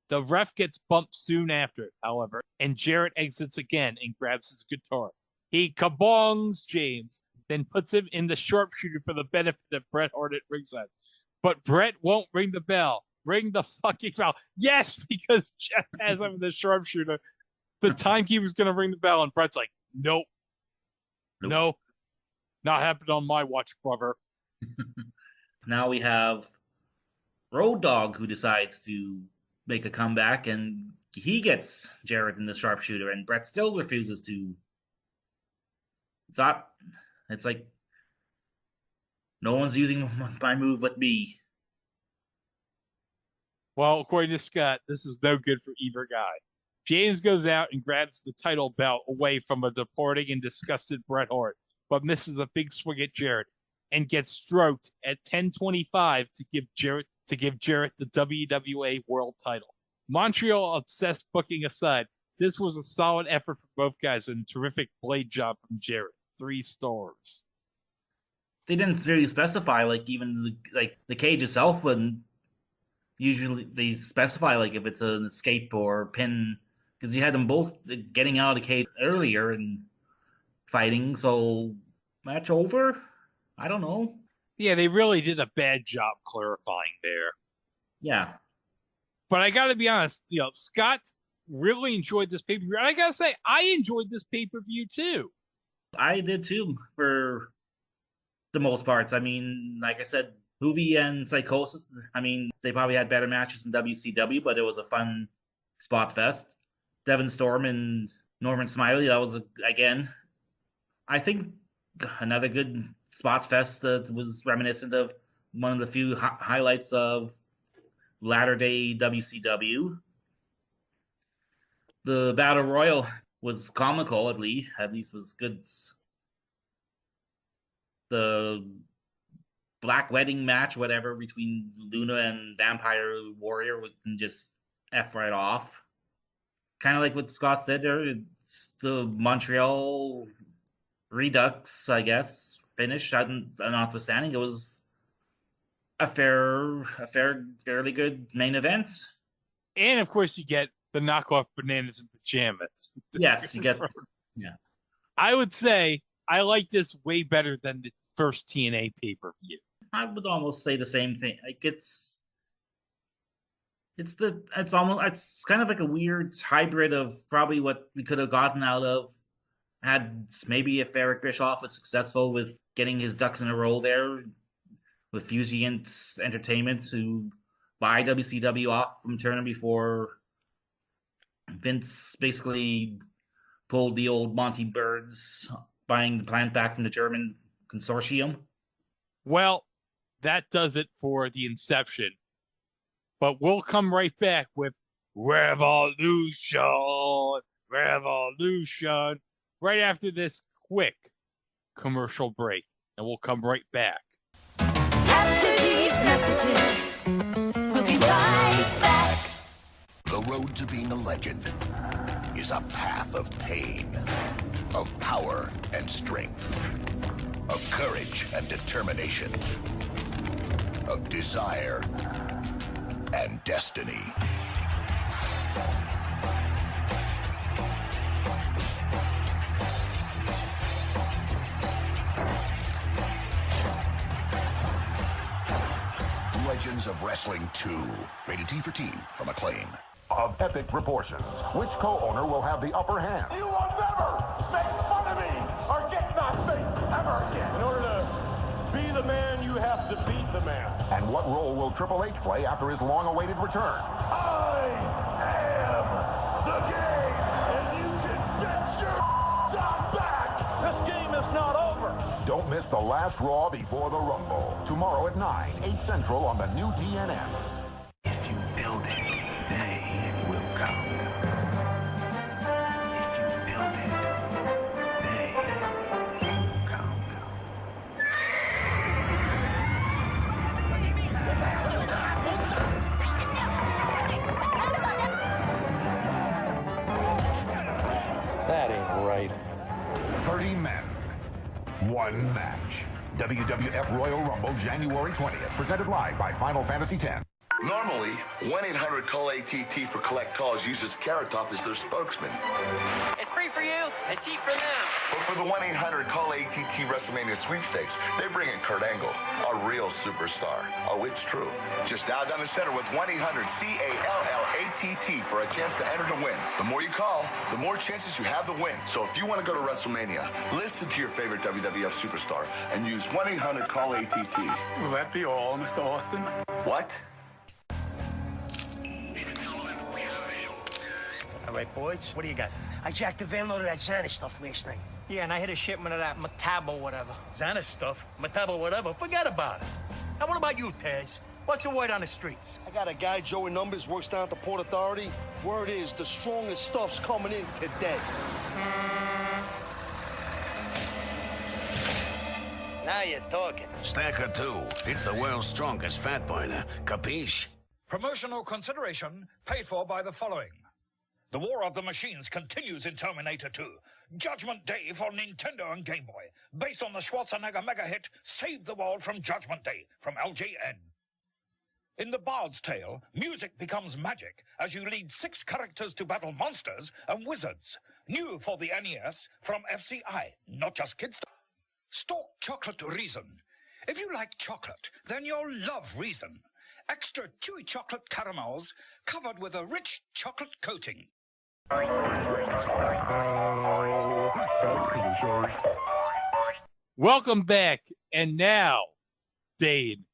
The ref gets bumped soon after, however, and Jarrett exits again and grabs his guitar. He kabongs James, then puts him in the sharpshooter for the benefit of Bret Hart at ringside. But Bret won't ring the bell. Ring the fucking bell. Yes, because Jeff has him in the sharpshooter. The timekeeper's going to ring the bell, and Bret's like, nope. No. Not happened on my watch, brother. Now we have Road Dogg, who decides to make a comeback, and he gets Jarrett in the sharpshooter, and Bret still refuses to. It's like no one's using my move but me. Well, according to Scott, this is no good for either guy. James goes out and grabs the title belt away from a departing and disgusted Bret Hart, but misses a big swing at Jarrett and gets stroked at 10:25 to give Jarrett the WWA World Title. Montreal obsessed booking aside, this was a solid effort for both guys and a terrific blade job from Jarrett. 3 stars. They didn't really specify, like, even the cage itself wouldn't. Usually they specify, like, if it's an escape or pin, because you had them both getting out of the cage earlier and fighting, so match over? I don't know. Yeah, they really did a bad job clarifying there. Yeah. But I got to be honest, Scott really enjoyed this pay-per-view. And I got to say, I enjoyed this pay-per-view too. I did too, for the most parts. I mean, like I said, Hoovy and Psychosis, I mean, they probably had better matches in WCW, but it was a fun spot fest. Devon Storm and Norman Smiley, that was, again, I think another good spots fest that was reminiscent of one of the few highlights of latter-day WCW. The Battle Royal was comical, at least was good. The Black Wedding match, whatever, between Luna and Vampire Warrior, we can just F right off. Kind of like what Scott said there, it's the Montreal Redux, I guess, finish. Notwithstanding, it was a fairly good main event. And of course, you get the knockoff Bananas in Pajamas. Yes, you get. Yeah, I would say I like this way better than the first TNA pay-per-view. I would almost say the same thing. Like it's kind of like a weird hybrid of probably what we could have gotten out of had maybe if Eric Bischoff was successful with getting his ducks in a row there with Fusient Entertainment to buy WCW off from Turner before Vince basically pulled the old Monty Birds buying the plant back from the German consortium. Well, that does it for the Inception. But we'll come right back with Revolution, right after this quick commercial break. And we'll come right back. After these messages, we'll be right back. The road to being a legend is a path of pain, of power and strength, of courage and determination, of desire and destiny. Legends of Wrestling 2. Rated T for Teen from Acclaim. Of epic proportions. Which co-owner will have the upper hand? You will never make fun of me or get my face ever again. In order to be the man, you have to beat the man. And what role will Triple H play after his long-awaited return? I am the game, and you can bet your back. This game is not over. Don't miss the last Raw before the Rumble. Tomorrow at 9, 8 Central on the new TNN. If you build it, they will come. If you build it, they will come. That ain't right. 30 men. One match. WWF Royal Rumble, January 20th. Presented live by Final Fantasy X. Normally, 1-800-CALL-ATT for collect calls uses Carrot Top as their spokesman. It's free for you and cheap for them. But for the 1-800-CALL-ATT WrestleMania sweepstakes, they bring in Kurt Angle, a real superstar. Oh, it's true. Just dial down the center with 1-800-CALL-ATT for a chance to enter to win. The more you call, the more chances you have to win. So if you want to go to WrestleMania, listen to your favorite WWF superstar and use 1-800-CALL-ATT. Will that be all, Mr. Austin? What? All right, boys, what do you got? I jacked the van load of that Xana stuff last night. Yeah, and I hit a shipment of that Metabo whatever. Xana stuff? Metabo whatever? Forget about it. Now, what about you, Taz? What's the word on the streets? I got a guy, Joey Numbers, works down at the Port Authority. Word is, the strongest stuff's coming in today. Now you're talking. Stacker 2. It's the world's strongest fat burner. Capiche? Promotional consideration paid for by the following. The War of the Machines continues in Terminator 2. Judgment Day for Nintendo and Game Boy. Based on the Schwarzenegger mega hit, Save the World from Judgment Day from LJN. In The Bard's Tale, music becomes magic as you lead 6 characters to battle monsters and wizards. New for the NES from FCI, not just kids. Stork Chocolate Reason. If you like chocolate, then you'll love Reason. Extra chewy chocolate caramels covered with a rich chocolate coating. Welcome back. And now, Dane,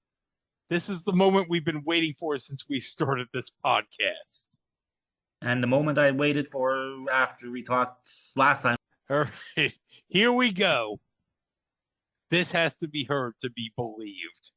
this is the moment we've been waiting for since we started this podcast. And the moment I waited for after we talked last time. All right, here we go. This has to be heard to be believed.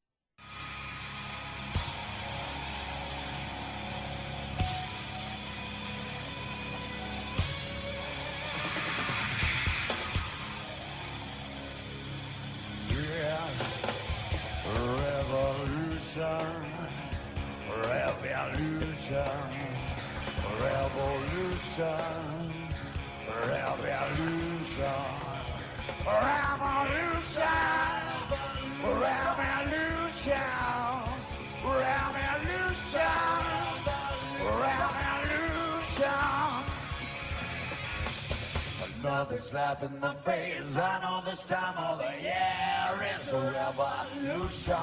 Another slap in the face. I know this time of the year is a revolution.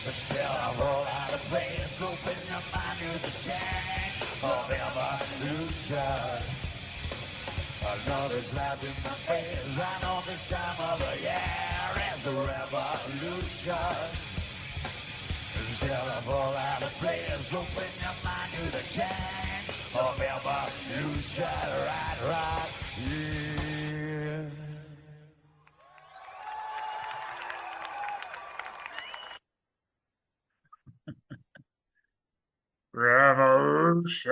But still I roll out of place. Open your mind to the change of evolution. Another slap in the face. I know this time of the year is a revolution. Still I roll out of place. Open your mind to the change of evolution. Right, yeah. Revolution.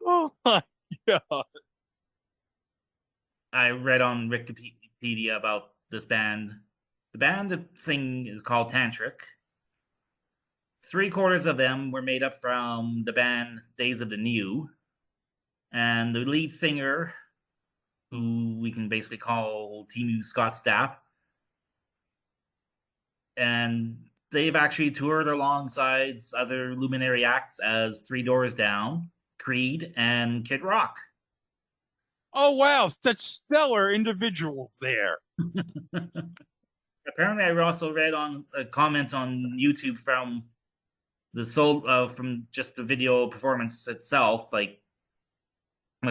Oh my god. I read on Wikipedia about this band. The band that sing is called Tantric. 3/4 of them were made up from the band Days of the New. And the lead singer, who we can basically call Timu Scott Stapp. And they've actually toured alongside other luminary acts as Three Doors Down, Creed, and Kid Rock. Oh wow, such stellar individuals there. Apparently, I also read on a comment on YouTube from from just the video performance itself, like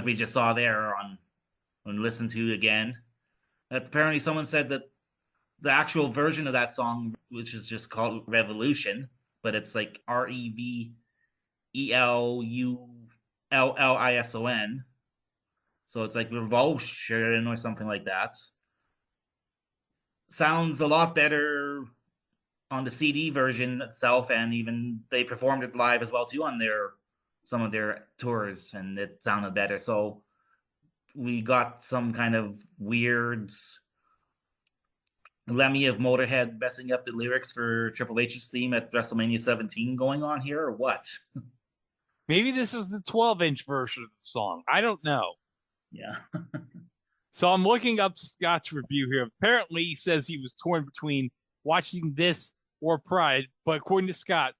we just saw there on and listened to again. That apparently someone said that the actual version of that song, which is just called Revolution, but it's like REVELULLISON. So it's like Revolution or something like that. Sounds a lot better on the CD version itself, and even they performed it live as well too on some of their tours, and it sounded better. So we got some kind of weird Lemmy of Motorhead messing up the lyrics for Triple H's theme at WrestleMania 17 going on here, or what? Maybe this is the 12-inch version of the song. I don't know. Yeah. So I'm looking up Scott's review here. Apparently, he says he was torn between watching this or Pride, but according to Scott,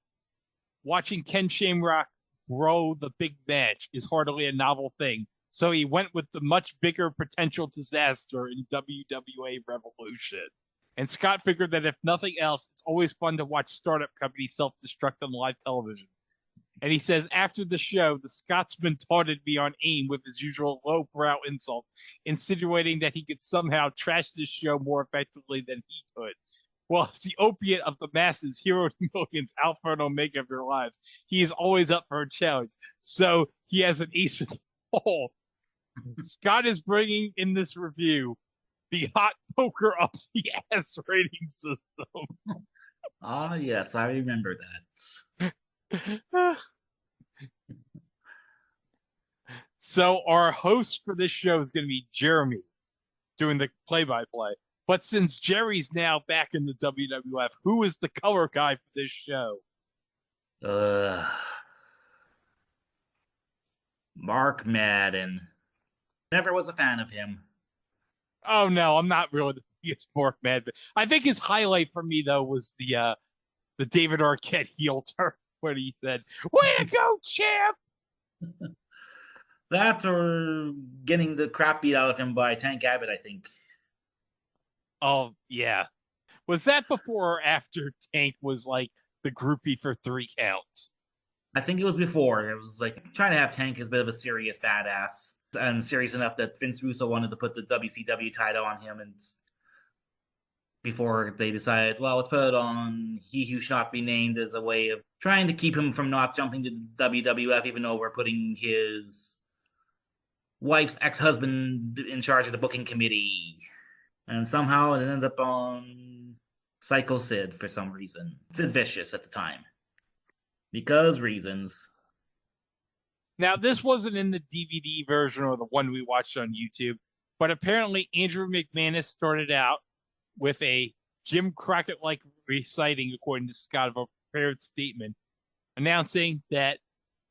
watching Ken Shamrock grow the big match is hardly a novel thing. So he went with the much bigger potential disaster in WWA Revolution. And Scott figured that if nothing else, it's always fun to watch startup companies self-destruct on live television. And he says, after the show, the Scotsman taunted me on AIM with his usual low-brow insults, insinuating that he could somehow trash this show more effectively than he could. Well, as the opiate of the masses, hero to millions, alpha and omega of your lives, he is always up for a challenge. So he has an ace in the hole. Scott is bringing in this review the hot poker of the ass rating system. Ah, yes, I remember that. So our host for this show is going to be Jeremy doing the play-by-play. But since Jerry's now back in the WWF, who is the color guy for this show? Mark Madden. Never was a fan of him. Oh no, I'm not really the biggest Mark Madden. I think his highlight for me though was the David Arquette heel turn when he said, "Way to go, champ!" That or getting the crap beat out of him by Tank Abbott, I think. Oh yeah, was that before or after Tank was like the groupie for 3 counts? I think it was before. It was like trying to have Tank as a bit of a serious badass, and serious enough that Vince Russo wanted to put the WCW title on him, and before they decided, well, let's put it on He Who Shall Not Be Named as a way of trying to keep him from not jumping to WWF, even though we're putting his wife's ex-husband in charge of the booking committee. And somehow it ended up on Psycho Sid for some reason. Sid Vicious at the time. Because reasons. Now, this wasn't in the DVD version or the one we watched on YouTube. But apparently Andrew McManus started out with a Jim Crockett-like reciting, according to Scott, of a prepared statement, announcing that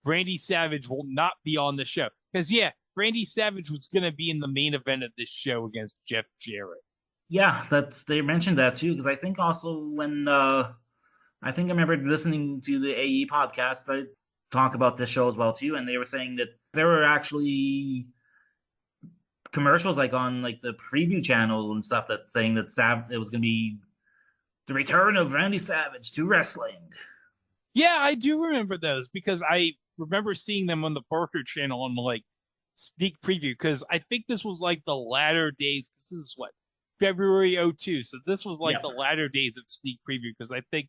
Randy Savage will not be on the show. Because, yeah, Randy Savage was going to be in the main event of this show against Jeff Jarrett. Yeah, they mentioned that too, because I think also when I think I remember listening to the AE podcast, they talk about this show as well too, and they were saying that there were actually commercials like on like the preview channel and stuff that saying that it was going to be the return of Randy Savage to wrestling. Yeah, I do remember those because I remember seeing them on the Barker channel on the like sneak preview, because I think this was like the latter days. This is what, February 2002. So this was like the latter days of sneak preview, because I think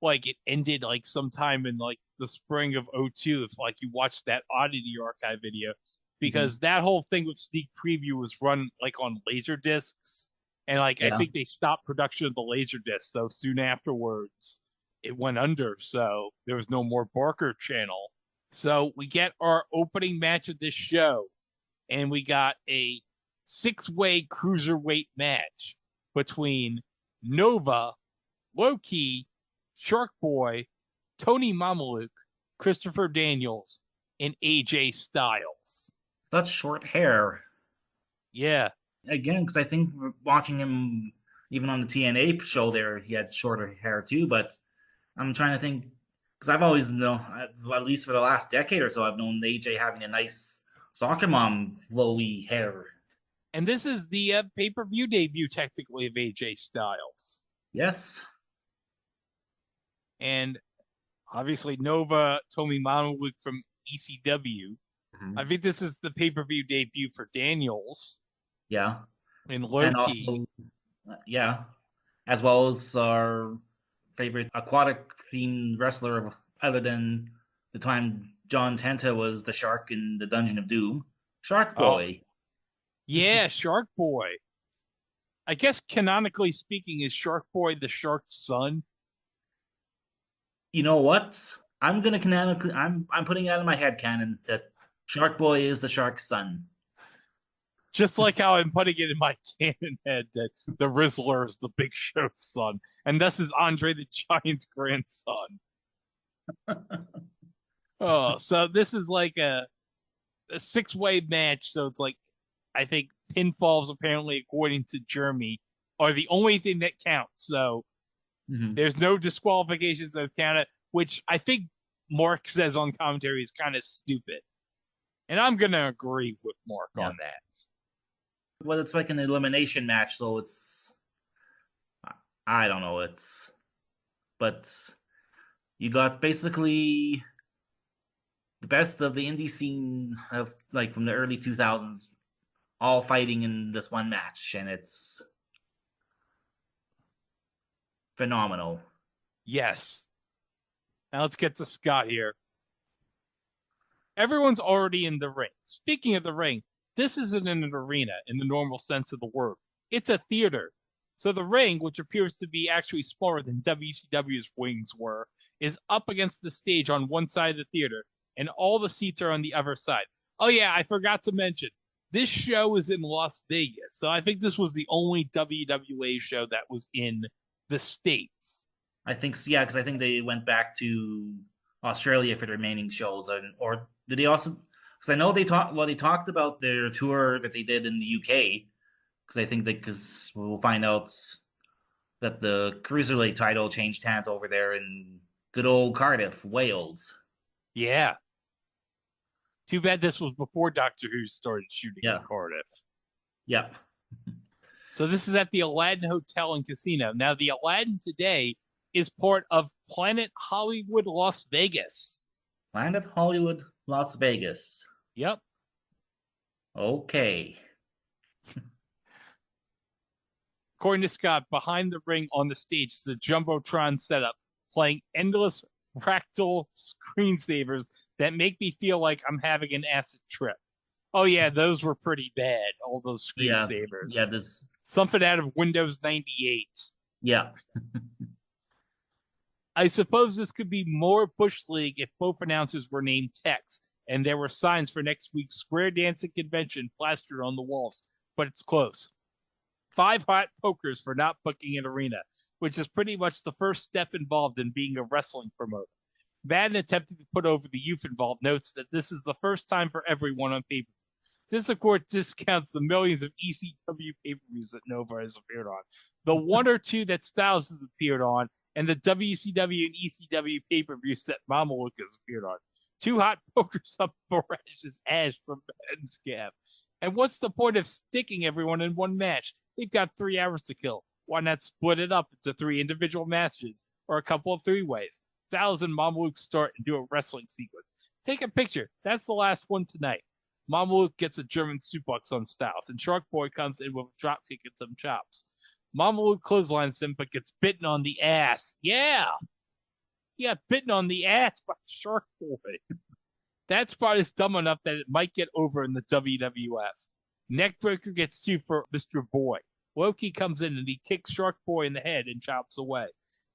like it ended like sometime in like the spring of 2002 if like you watched that Oddity Archive video, because that whole thing with sneak preview was run like on laser discs, and like I think they stopped production of the laser disc, so soon afterwards it went under, so there was no more Barker channel. So we get our opening match of this show, and we got a 6-way cruiserweight match between Nova, Low-Ki, Shark Boy, Tony Mamaluke, Christopher Daniels, and AJ Styles. That's short hair. Yeah. Again, because I think watching him even on the TNA show there, he had shorter hair too, but I'm trying to think, because I've always known, at least for the last decade or so, I've known AJ having a nice soccer mom flowy hair. And this is the pay-per-view debut, technically, of AJ Styles. Yes. And obviously Nova, Tomi Mamaluke from ECW. I think this is the pay-per-view debut for Daniels. Yeah. And Low-Ki. Yeah. As well as our favorite aquatic-themed wrestler, other than the time John Tenta was the Shark in the Dungeon of Doom, Shark Boy. Oh. Yeah, Shark Boy. I guess canonically speaking, is Shark Boy the Shark's son? You know what? I'm gonna canonically. I'm putting out in my head canon that Shark Boy is the Shark's son. Just like how I'm putting it in my canon head that the Rizzler is the Big Show's son, and this is Andre the Giant's grandson. Oh, so this is like a 6-way match. So it's like, I think pinfalls, apparently, according to Jeremy, are the only thing that counts. So there's no disqualifications that count, which I think Mark says on commentary is kind of stupid. And I'm going to agree with Mark on that. Well, it's like an elimination match, so it's, I don't know, but you got basically the best of the indie scene of like from the early 2000s all fighting in this one match, and it's phenomenal. Yes. Now let's get to Scott here. Everyone's already in the ring. Speaking of the ring, this isn't an arena in the normal sense of the word. It's a theater. So the ring, which appears to be actually smaller than WCW's wings were, is up against the stage on one side of the theater, and all the seats are on the other side. Oh yeah, I forgot to mention, this show is in Las Vegas. So I think this was the only WWA show that was in the States. I think, yeah, because I think they went back to Australia for the remaining shows. Or did they also... Because I know they talked about their tour that they did in the UK. Because I think because we'll find out that the Cruiserweight title changed hands over there in good old Cardiff, Wales. Yeah. Too bad this was before Doctor Who started shooting in Cardiff. Yep. So this is at the Aladdin Hotel and Casino. Now, the Aladdin today is part of Planet Hollywood Las Vegas. Planet Hollywood Las Vegas. Yep. Okay. According to Scott, behind the ring on the stage is a Jumbotron setup playing endless fractal screensavers that make me feel like I'm having an acid trip. Oh yeah, those were pretty bad, all those screensavers. Yeah, this... Something out of Windows 98. Yeah. I suppose this could be more Bush League if both announcers were named Tex, and there were signs for next week's Square Dancing Convention plastered on the walls. but it's close. 5 hot pokers for not booking an arena, which is pretty much the first step involved in being a wrestling promoter. Madden, attempting to put over the youth involved, notes that this is the first time for everyone on pay-per-view. This, of course, discounts the millions of ECW pay-per-views that Nova has appeared on, the 1 or 2 that Styles has appeared on, and the WCW and ECW pay-per-views that Mama Luke has appeared on. 2 hot pokers up Barash's ash from Madden's Gap. And what's the point of sticking everyone in one match? They've got 3 hours to kill. Why not split it up into 3 individual matches or a couple of 3-ways? Styles and Mama Luke start and do a wrestling sequence. Take a picture. That's the last one tonight. Mama Luke gets a German suplex on Styles, and Shark Boy comes in with a dropkick and some chops. Mama Luke clotheslines him, but gets bitten on the ass. Yeah! He got bitten on the ass by Shark Boy. That spot is dumb enough that it might get over in the WWF. Neckbreaker gets 2 for Mr. Boy. Loki comes in and he kicks Shark Boy in the head and chops away.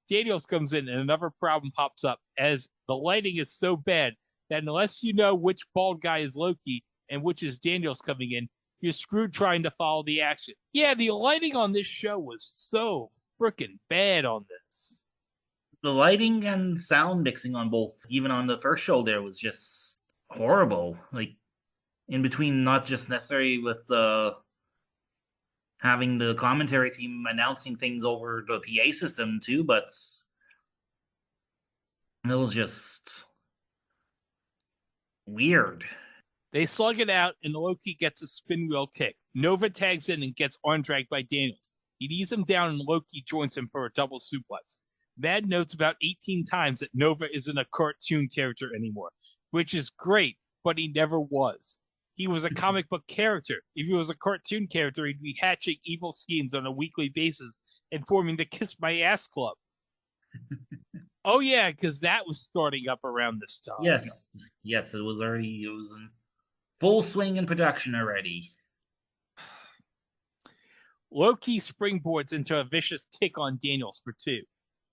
Daniels comes in and another problem pops up, as the lighting is so bad that unless you know which bald guy is Loki and which is Daniels coming in, you're screwed trying to follow the action. Yeah, the lighting on this show was so freaking bad on this. The lighting and sound mixing on both, even on the first show there, was just horrible. Like, in between, not just necessarily with the having the commentary team announcing things over the PA system too, but it was just weird. They slug it out, and Loki gets a spin wheel kick. Nova tags in and gets arm dragged by Daniels. He knees him down, and Loki joins him for a double suplex. Mad notes about 18 times that Nova isn't a cartoon character anymore, which is great, but he never was. He was a comic book character. If he was a cartoon character, he'd be hatching evil schemes on a weekly basis and forming the Kiss My Ass Club. Oh, yeah, because that was starting up around this time. Yes, it was in full swing in production already. Loki springboards into a vicious kick on Daniels for 2.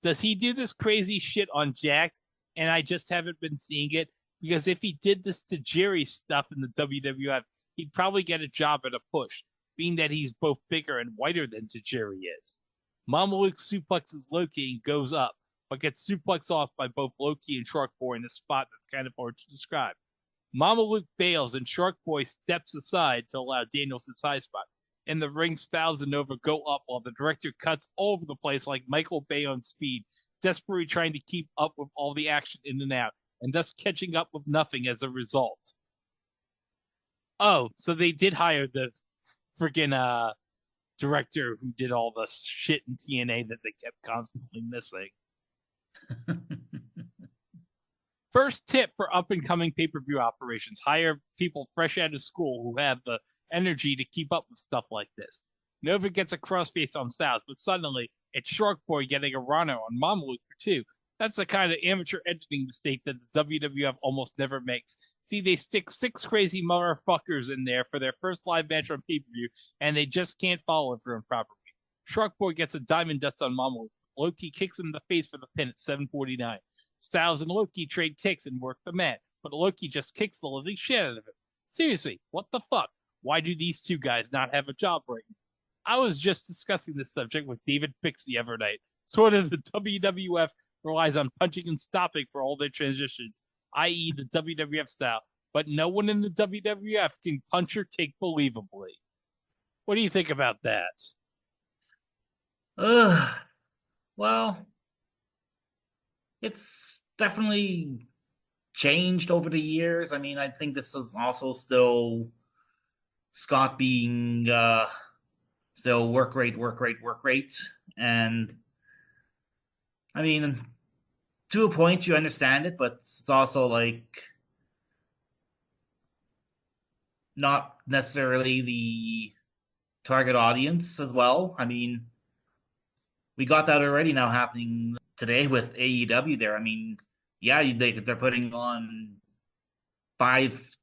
Does he do this crazy shit on Jacked, and I just haven't been seeing it? Because if he did this to Jerry's stuff in the WWF, he'd probably get a job at a push, being that he's both bigger and whiter than Tajiri is. Mama Luke suplexes Loki and goes up, but gets suplexed off by both Loki and Shark Boy in a spot that's kind of hard to describe. Mama Luke bails and Shark Boy steps aside to allow Daniels his high spot. In the ring, Styles and Nova go up while the director cuts all over the place like Michael Bay on speed, desperately trying to keep up with all the action in and out, and thus catching up with nothing as a result. Oh, so they did hire the friggin' director who did all the shit in TNA that they kept constantly missing. First tip for up-and-coming pay-per-view operations: hire people fresh out of school who have the energy to keep up with stuff like this. Nova gets a crossface on Styles, but suddenly it's Shark Boy getting a Rano on Mama Luke for 2. That's the kind of amateur editing mistake that the WWF almost never makes. See, they stick 6 crazy motherfuckers in there for their first live match on pay-per-view, and they just can't follow it through properly. Shark Boy gets a diamond dust on Mama Luke. Loki kicks him in the face for the pin at 7:49. Styles and Loki trade kicks and work the mat, but Loki just kicks the living shit out of him. Seriously, what the fuck? Why do these 2 guys not have a job right now? I was just discussing this subject with David Bix the other night. Sort of the WWF relies on punching and stopping for all their transitions, i.e. the WWF style, but no one in the WWF can punch or kick believably. What do you think about that? Well, it's definitely changed over the years. I mean, I think this is also still Scott being still work rate. And I mean, to a point, you understand it, but it's also like not necessarily the target audience as well. I mean, we got that already now happening today with AEW there. I mean, yeah, they're putting on 5+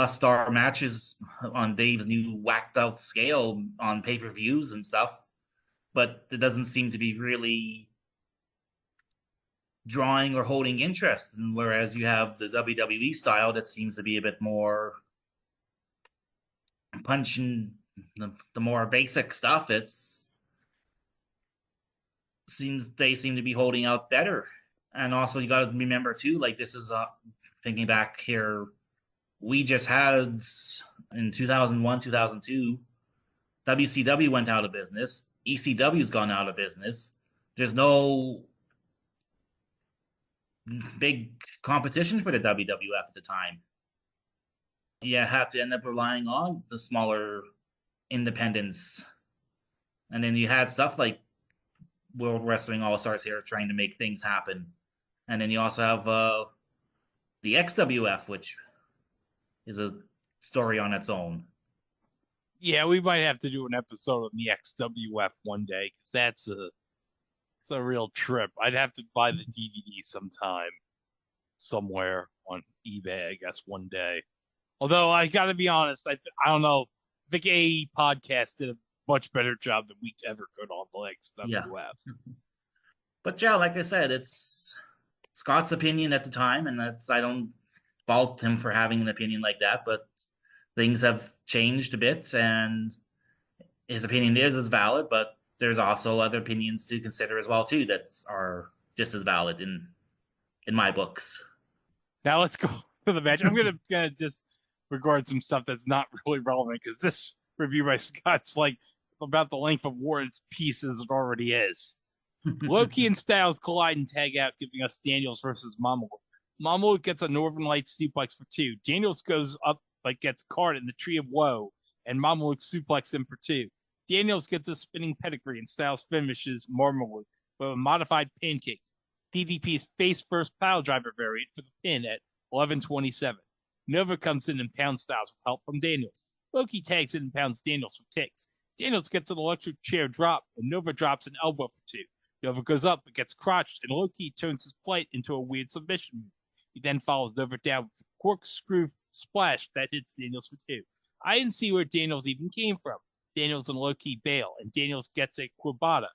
star matches on Dave's new whacked out scale on pay-per-views and stuff, but it doesn't seem to be really drawing or holding interest. And whereas you have the WWE style that seems to be a bit more punch and the more basic stuff, they seem to be holding out better. And also, you got to remember too, like this is thinking back here, we just had in 2001, 2002, WCW went out of business. ECW's gone out of business. There's no big competition for the WWF at the time. You had to end up relying on the smaller independents. And then you had stuff like World Wrestling All-Stars here trying to make things happen. And then you also have the XWF, which is a story on its own. Yeah, we might have to do an episode on the XWF one day, because it's a real trip. I'd have to buy the DVD sometime, somewhere on eBay, I guess, one day. Although I got to be honest, I don't know. I think AE Podcast did a much better job than we ever could on the XWF. Yeah. But yeah, like I said, it's Scott's opinion at the time, and I don't fault him for having an opinion like that, but things have changed a bit, and his opinion is valid, but there's also other opinions to consider as well too that are just as valid in my books. Now let's go to the match. I'm gonna disregard some stuff that's not really relevant, because this review by Scott's like about the length of War and Peace as it already is. Loki and Styles collide and tag out, giving us Daniels versus Mamalu. Mamalu gets a Northern Lights suplex for 2. Daniels goes up but gets caught in the Tree of Woe, and Mamalu suplex him for 2. Daniels gets a spinning pedigree, and Styles finishes Mamalu with a modified pancake. DDP's face-first pile driver variant for the pin at 11:27. Nova comes in and pounds Styles with help from Daniels. Loki tags in and pounds Daniels with kicks. Daniels gets an electric chair drop, and Nova drops an elbow for 2. Nova goes up but gets crotched, and Loki turns his plate into a weird submission move. He then follows Nova down with a corkscrew splash that hits Daniels for 2. I didn't see where Daniels even came from. Daniels and Loki bail, and Daniels gets a Quibata.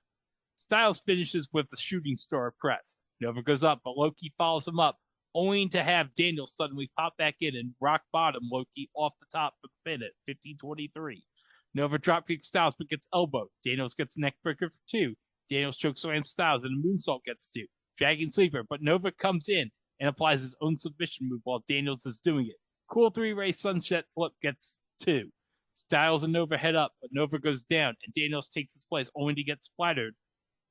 Styles finishes with the shooting star press. Nova goes up, but Loki follows him up, only to have Daniels suddenly pop back in and rock bottom Loki off the top for the pin at 15:23. Nova dropkicks Styles but gets elbowed. Daniels gets neck breaker for 2. Daniels chokeslam Styles and a moonsault gets 2. Dragon Sleeper, but Nova comes in and applies his own submission move while Daniels is doing it. Cool 3-ray sunset flip gets 2. Styles and Nova head up, but Nova goes down, and Daniels takes his place only to get splattered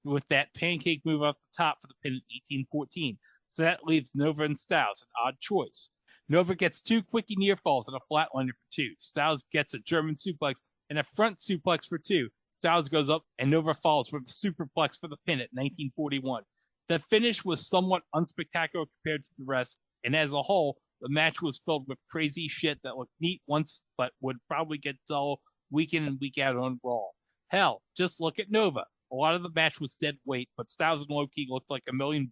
with that pancake move up the top for the pin at 18:14. So that leaves Nova and Styles, an odd choice. Nova gets 2 quickie near falls and a flatliner for 2. Styles gets a German suplex and a front suplex for 2. Styles goes up, and Nova falls with a superplex for the pin at 19:41. The finish was somewhat unspectacular compared to the rest, and as a whole, the match was filled with crazy shit that looked neat once, but would probably get dull week in and week out on Raw. Hell, just look at Nova. A lot of the match was dead weight, but Styles and Loki looked like $1 million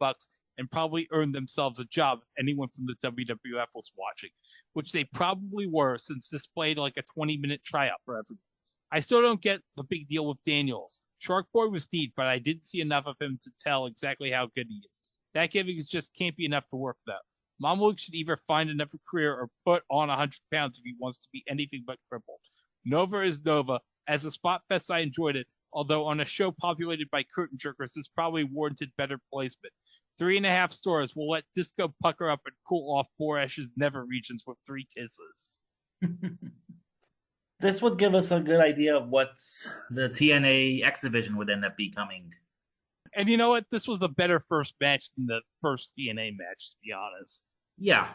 and probably earned themselves a job if anyone from the WWF was watching, which they probably were, since this played like a 20-minute tryout for everyone. I still don't get the big deal with Daniels. Shark Boy was neat, but I didn't see enough of him to tell exactly how good he is. That gimmick just can't be enough to work, though. Mamalu should either find another career or put on 100 pounds if he wants to be anything but crippled. Nova is Nova. As a spot fest, I enjoyed it, although on a show populated by curtain jerkers, this probably warranted better placement. 3.5 stars will let Disco pucker up and cool off Borash's Never regions with 3 kisses. This would give us a good idea of what the TNA X Division would end up becoming. And you know what? This was a better first match than the first TNA match, to be honest. Yeah.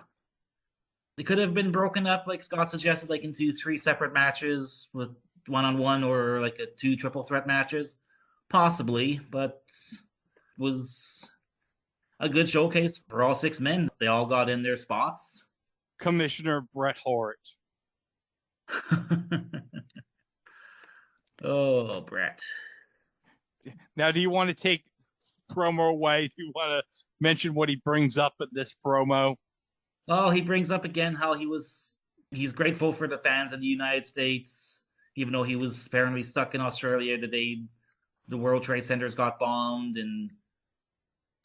It could have been broken up, like Scott suggested, like into 3 separate matches with 1-on-1 or like a 2 triple threat matches. Possibly, but it was a good showcase for all 6 men. They all got in their spots. Commissioner Bret Hart. Oh, Bret. Now, do you want to take this promo away? Do you want to mention what he brings up in this promo? Oh, he brings up again how he's grateful for the fans in the United States, even though he was apparently stuck in Australia the day the World Trade Centers got bombed, and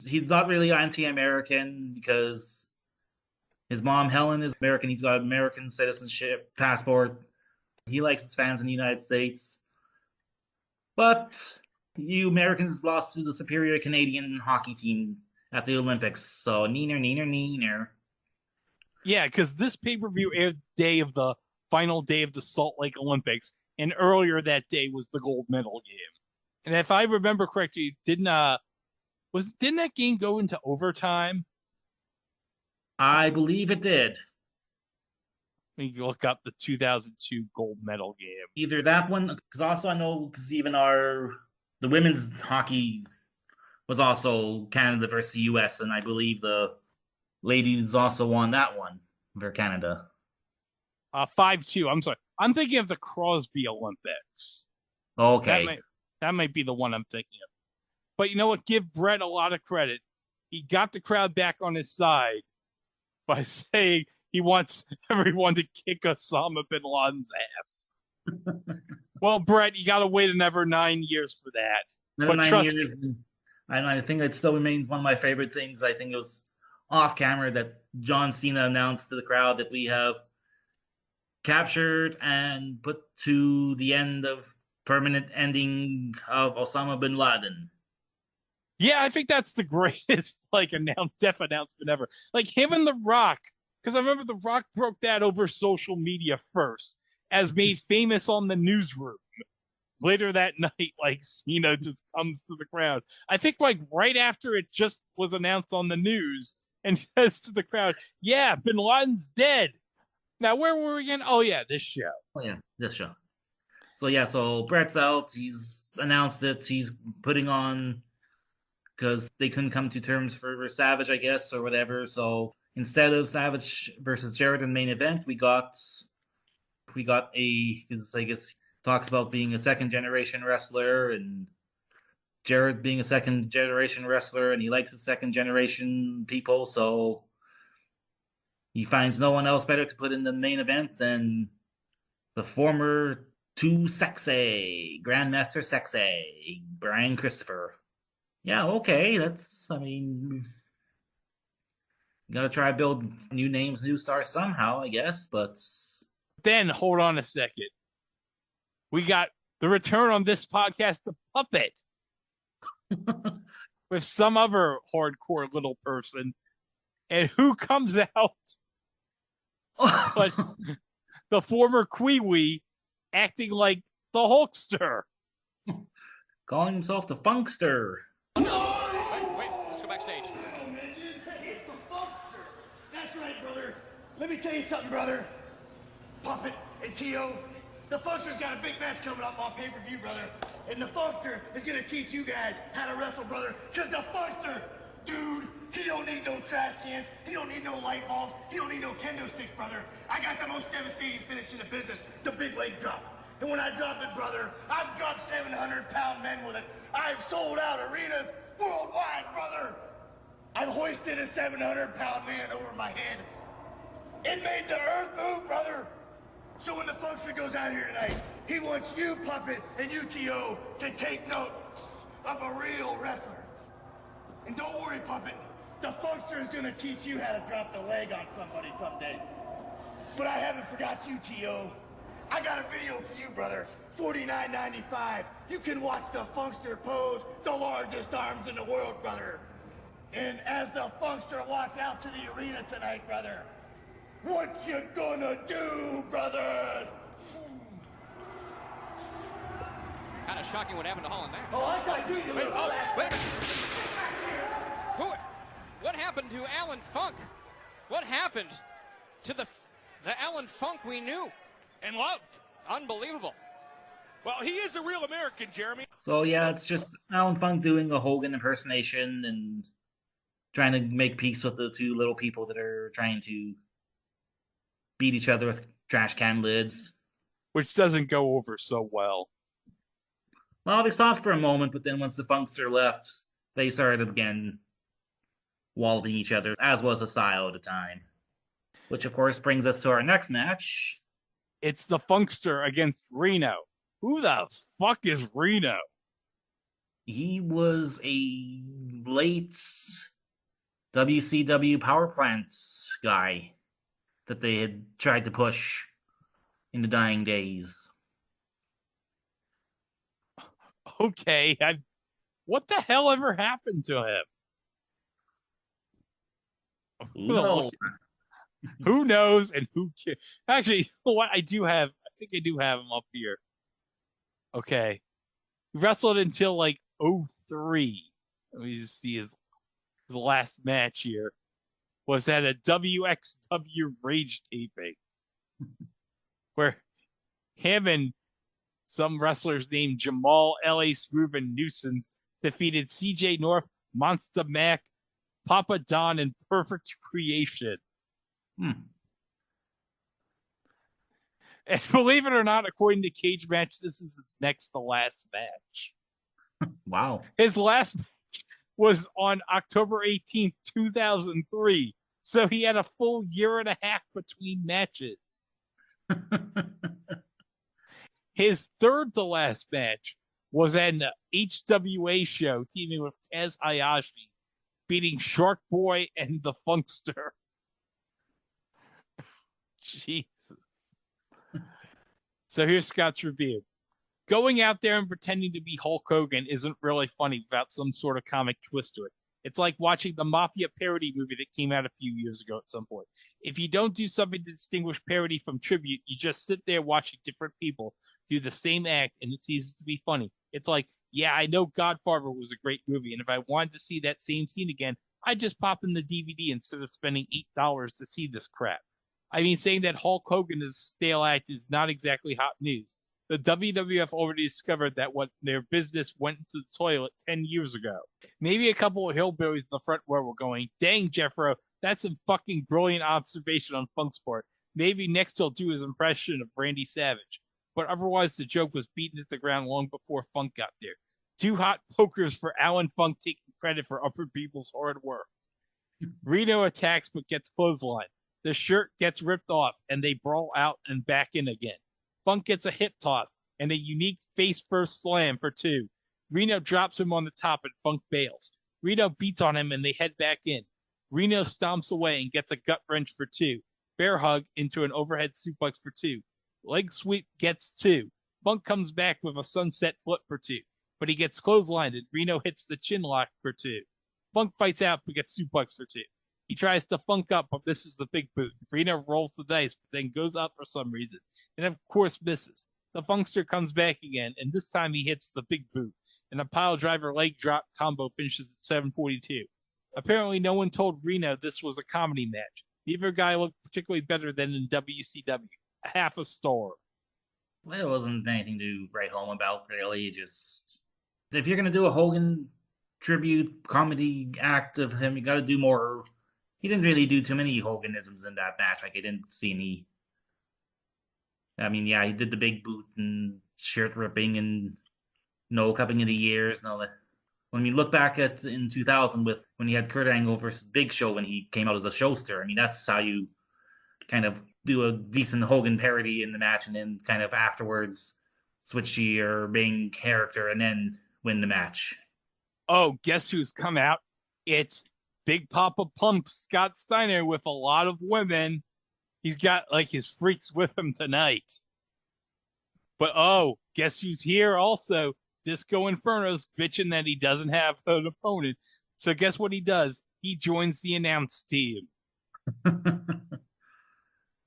he's not really anti-American because his mom, Helen, is American. He's got American citizenship passport. He likes his fans in the United States. But you Americans lost to the superior Canadian hockey team at the Olympics. So, neener. Yeah, because this pay-per-view aired the final day of the Salt Lake Olympics, and earlier that day was the gold medal game. And if I remember correctly, didn't that game go into overtime? I believe it did. Let me look up the 2002 gold medal game. Either that one, because also I know, because even the women's hockey was also Canada versus the U.S., and I believe the ladies also won that one for Canada. 5-2. I'm sorry. I'm thinking of the Crosby Olympics. Okay. That might be the one I'm thinking of. But you know what? Give Bret a lot of credit. He got the crowd back on his side by saying he wants everyone to kick Osama bin Laden's ass. Well, Bret, you got to wait another 9 years for that. But trust me. And I think it still remains one of my favorite things. I think it was off camera that John Cena announced to the crowd that we have captured and put to the end of permanent ending of Osama bin Laden. Yeah, I think that's the greatest death announcement ever. Like him and The Rock, because I remember The Rock broke that over social media first, as made famous on the newsroom. Later that night, Cena just comes to the crowd. I think right after it just was announced on the news, and says to the crowd, "Yeah, bin Laden's dead." Now where were we again? Oh yeah, this show. Oh yeah, this show. So Bret's out. He's announced it. He's putting on, because they couldn't come to terms for Savage, I guess, or whatever. So instead of Savage versus Jarrett in the main event, we got because I guess talks about being a second generation wrestler, and Jarrett being a second generation wrestler, and he likes the second generation people, so he finds no one else better to put in the main event than the former Too Sexy Grandmaster Sexy Brian Christopher. Yeah, okay, you gotta try to build new names, new stars somehow, I guess, but then hold on a second. We got the return on this podcast to Puppet with some other hardcore little person. And who comes out but the former Kwee-Wee acting like the Hulkster. Calling himself the Funkster. Wait, let's go backstage. That's right, brother. Let me tell you something, brother. Puppet and T.O., the Funkster's got a big match coming up on pay-per-view, brother. And the Funkster is going to teach you guys how to wrestle, brother. Because the Funkster, dude, he don't need no trash cans. He don't need no light bulbs. He don't need no kendo sticks, brother. I got the most devastating finish in the business, the big leg drop. And when I drop it, brother, I've dropped 700-pound men with it. I've sold out arenas worldwide, brother. I've hoisted a 700-pound man over my head. It made the earth move, brother. So when the Funkster goes out here tonight, he wants you, Puppet, and you, T.O., to take note of a real wrestler. And don't worry, Puppet. The Funkster is going to teach you how to drop the leg on somebody someday. But I haven't forgot you, T.O. I got a video for you, brother. $49.95. You can watch the Funkster pose the largest arms in the world, brother. And as the Funkster walks out to the arena tonight, brother, what you gonna do, brothers? Kind of shocking what happened to Holland there. Oh, I got you, you wait, little wait a minute. What happened to Alan Funk? What happened to the Alan Funk we knew and loved? Unbelievable. Well, he is a real American, Jeremy. So yeah, it's just Alan Funk doing a Hogan impersonation and trying to make peace with the two little people that are trying to beat each other with trash can lids. Which doesn't go over so well. Well, they stopped for a moment, but then once the Funkster left, they started again walloping each other, as was the style at the time. Which, of course, brings us to our next match. It's the Funkster against Reno. Who the fuck is Reno? He was a late WCW power plants guy that they had tried to push in the dying days. Okay, what the hell ever happened to him? Who knows? Who knows and who cares? Actually, what I think I do have him up here. Okay. He wrestled until like 03. Let me just see his last match here. Was at a WXW Rage taping where him and some wrestlers named Jamal, L.A. Smooth, and Nuisance defeated CJ North, Monster Mac, Papa Don, and Perfect Creation. And believe it or not, according to Cage Match, this is his next to last match. Wow. His last match was on October 18th, 2003. So he had a full year and a half between matches. His third to last match was an HWA show teaming with Kaz Hayashi, beating Shark Boy and the Funkster. Jesus. So here's Scott's review. Going out there and pretending to be Hulk Hogan isn't really funny without some sort of comic twist to it. It's like watching the Mafia parody movie that came out a few years ago at some point. If you don't do something to distinguish parody from tribute, you just sit there watching different people do the same act and it ceases to be funny. It's like, yeah, I know Godfather was a great movie, and if I wanted to see that same scene again, I'd just pop in the DVD instead of spending $8 to see this crap. I mean, saying that Hulk Hogan is a stale act is not exactly hot news. The WWF already discovered that what their business went into the toilet 10 years ago. Maybe a couple of hillbillies in the front row were going, dang, Jeffro, that's a fucking brilliant observation on Funk's part. Maybe next he'll do his impression of Randy Savage. But otherwise, the joke was beaten at the ground long before Funk got there. 2 hot pokers for Alan Funk taking credit for other people's hard work. Reno attacks but gets clotheslined. The shirt gets ripped off, and they brawl out and back in again. Funk gets a hip toss and a unique face-first slam for 2. Reno drops him on the top, and Funk bails. Reno beats on him, and they head back in. Reno stomps away and gets a gut wrench for 2. Bear hug into an overhead suplex for 2. Leg sweep gets 2. Funk comes back with a sunset flip for 2, but he gets clotheslined, and Reno hits the chin lock for 2. Funk fights out, but gets suplex for 2. He tries to Funk up, but misses the big boot. Reno rolls the dice, but then goes up for some reason, and of course misses. The Funkster comes back again, and this time he hits the big boot, and a pile driver leg drop combo finishes at 7:42. Apparently, no one told Reno this was a comedy match. Neither guy looked particularly better than in WCW. Half a star. Well, it wasn't anything to write home about, really. Just, if you're going to do a Hogan tribute comedy act of him, you got to do more. He didn't really do too many Hoganisms in that match. Like, I didn't see any. I mean, yeah, he did the big boot and shirt ripping and no cupping of the ears and all that. When we look back at in 2000 with when he had Kurt Angle versus Big Show when he came out as a showster, I mean, that's how you kind of do a decent Hogan parody in the match and then kind of afterwards switch to your main character and then win the match. Oh, guess who's come out? It's Big Papa Pump Scott Steiner with a lot of women. He's got like his freaks with him tonight. But oh, guess who's here also? Disco Inferno's bitching that he doesn't have an opponent. So guess what he does? He joins the announce team.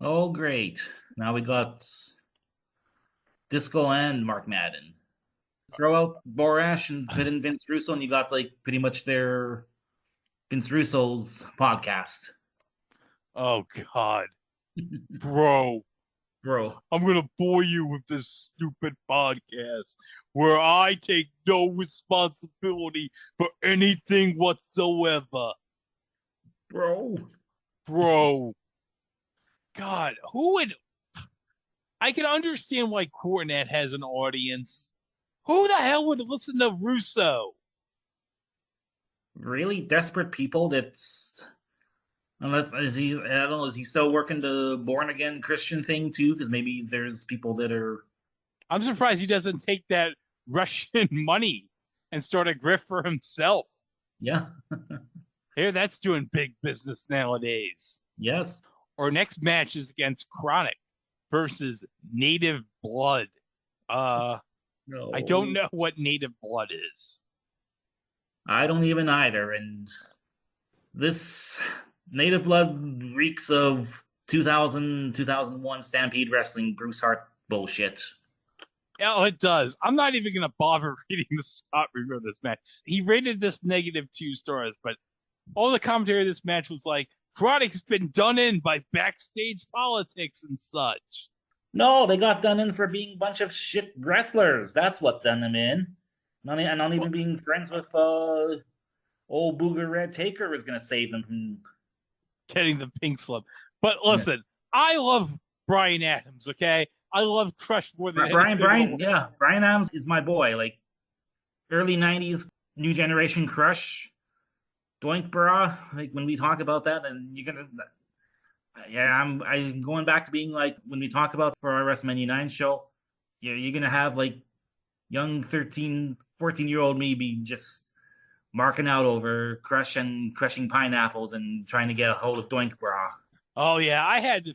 Oh, great. Now we got Disco and Mark Madden. Throw out Borash and put in Vince Russo, and you got like pretty much their Vince Russo's podcast. Oh, God. Bro, I'm going to bore you with this stupid podcast where I take no responsibility for anything whatsoever. Bro. God, who would... I can understand why Cornette has an audience. Who the hell would listen to Russo? Really desperate people that's... Unless, I don't know, is he still working the born again Christian thing too? Because maybe there's people that are... I'm surprised he doesn't take that Russian money and start a grift for himself. Yeah. Here, that's doing big business nowadays. Yes. Our next match is against Chronic. versus Native Blood. No. I don't know what Native Blood is. I don't even either. And this Native Blood reeks of 2000, 2001 Stampede Wrestling Bruce Hart bullshit. Oh, it does. I'm not even going to bother reading the Scott review of this match. He rated this -2 stars, but all the commentary of this match was like, product's been done in by backstage politics and such. No, they got done in for being a bunch of shit wrestlers. That's what done them in. Not even being friends with old Booger Red Taker was going to save them from getting the pink slip. But listen, I love Brian Adams, okay? I love Crush more than Brian Adams is my boy. Like early 90s New Generation Crush, Doink Bra. Like when we talk about that, and you're gonna, I'm going back to being like when we talk about for our WrestleMania 9 show, you're gonna have like young 13, 14-year-old me be just marking out over Crush and crushing pineapples and trying to get a hold of Doink Bra. Oh yeah, I had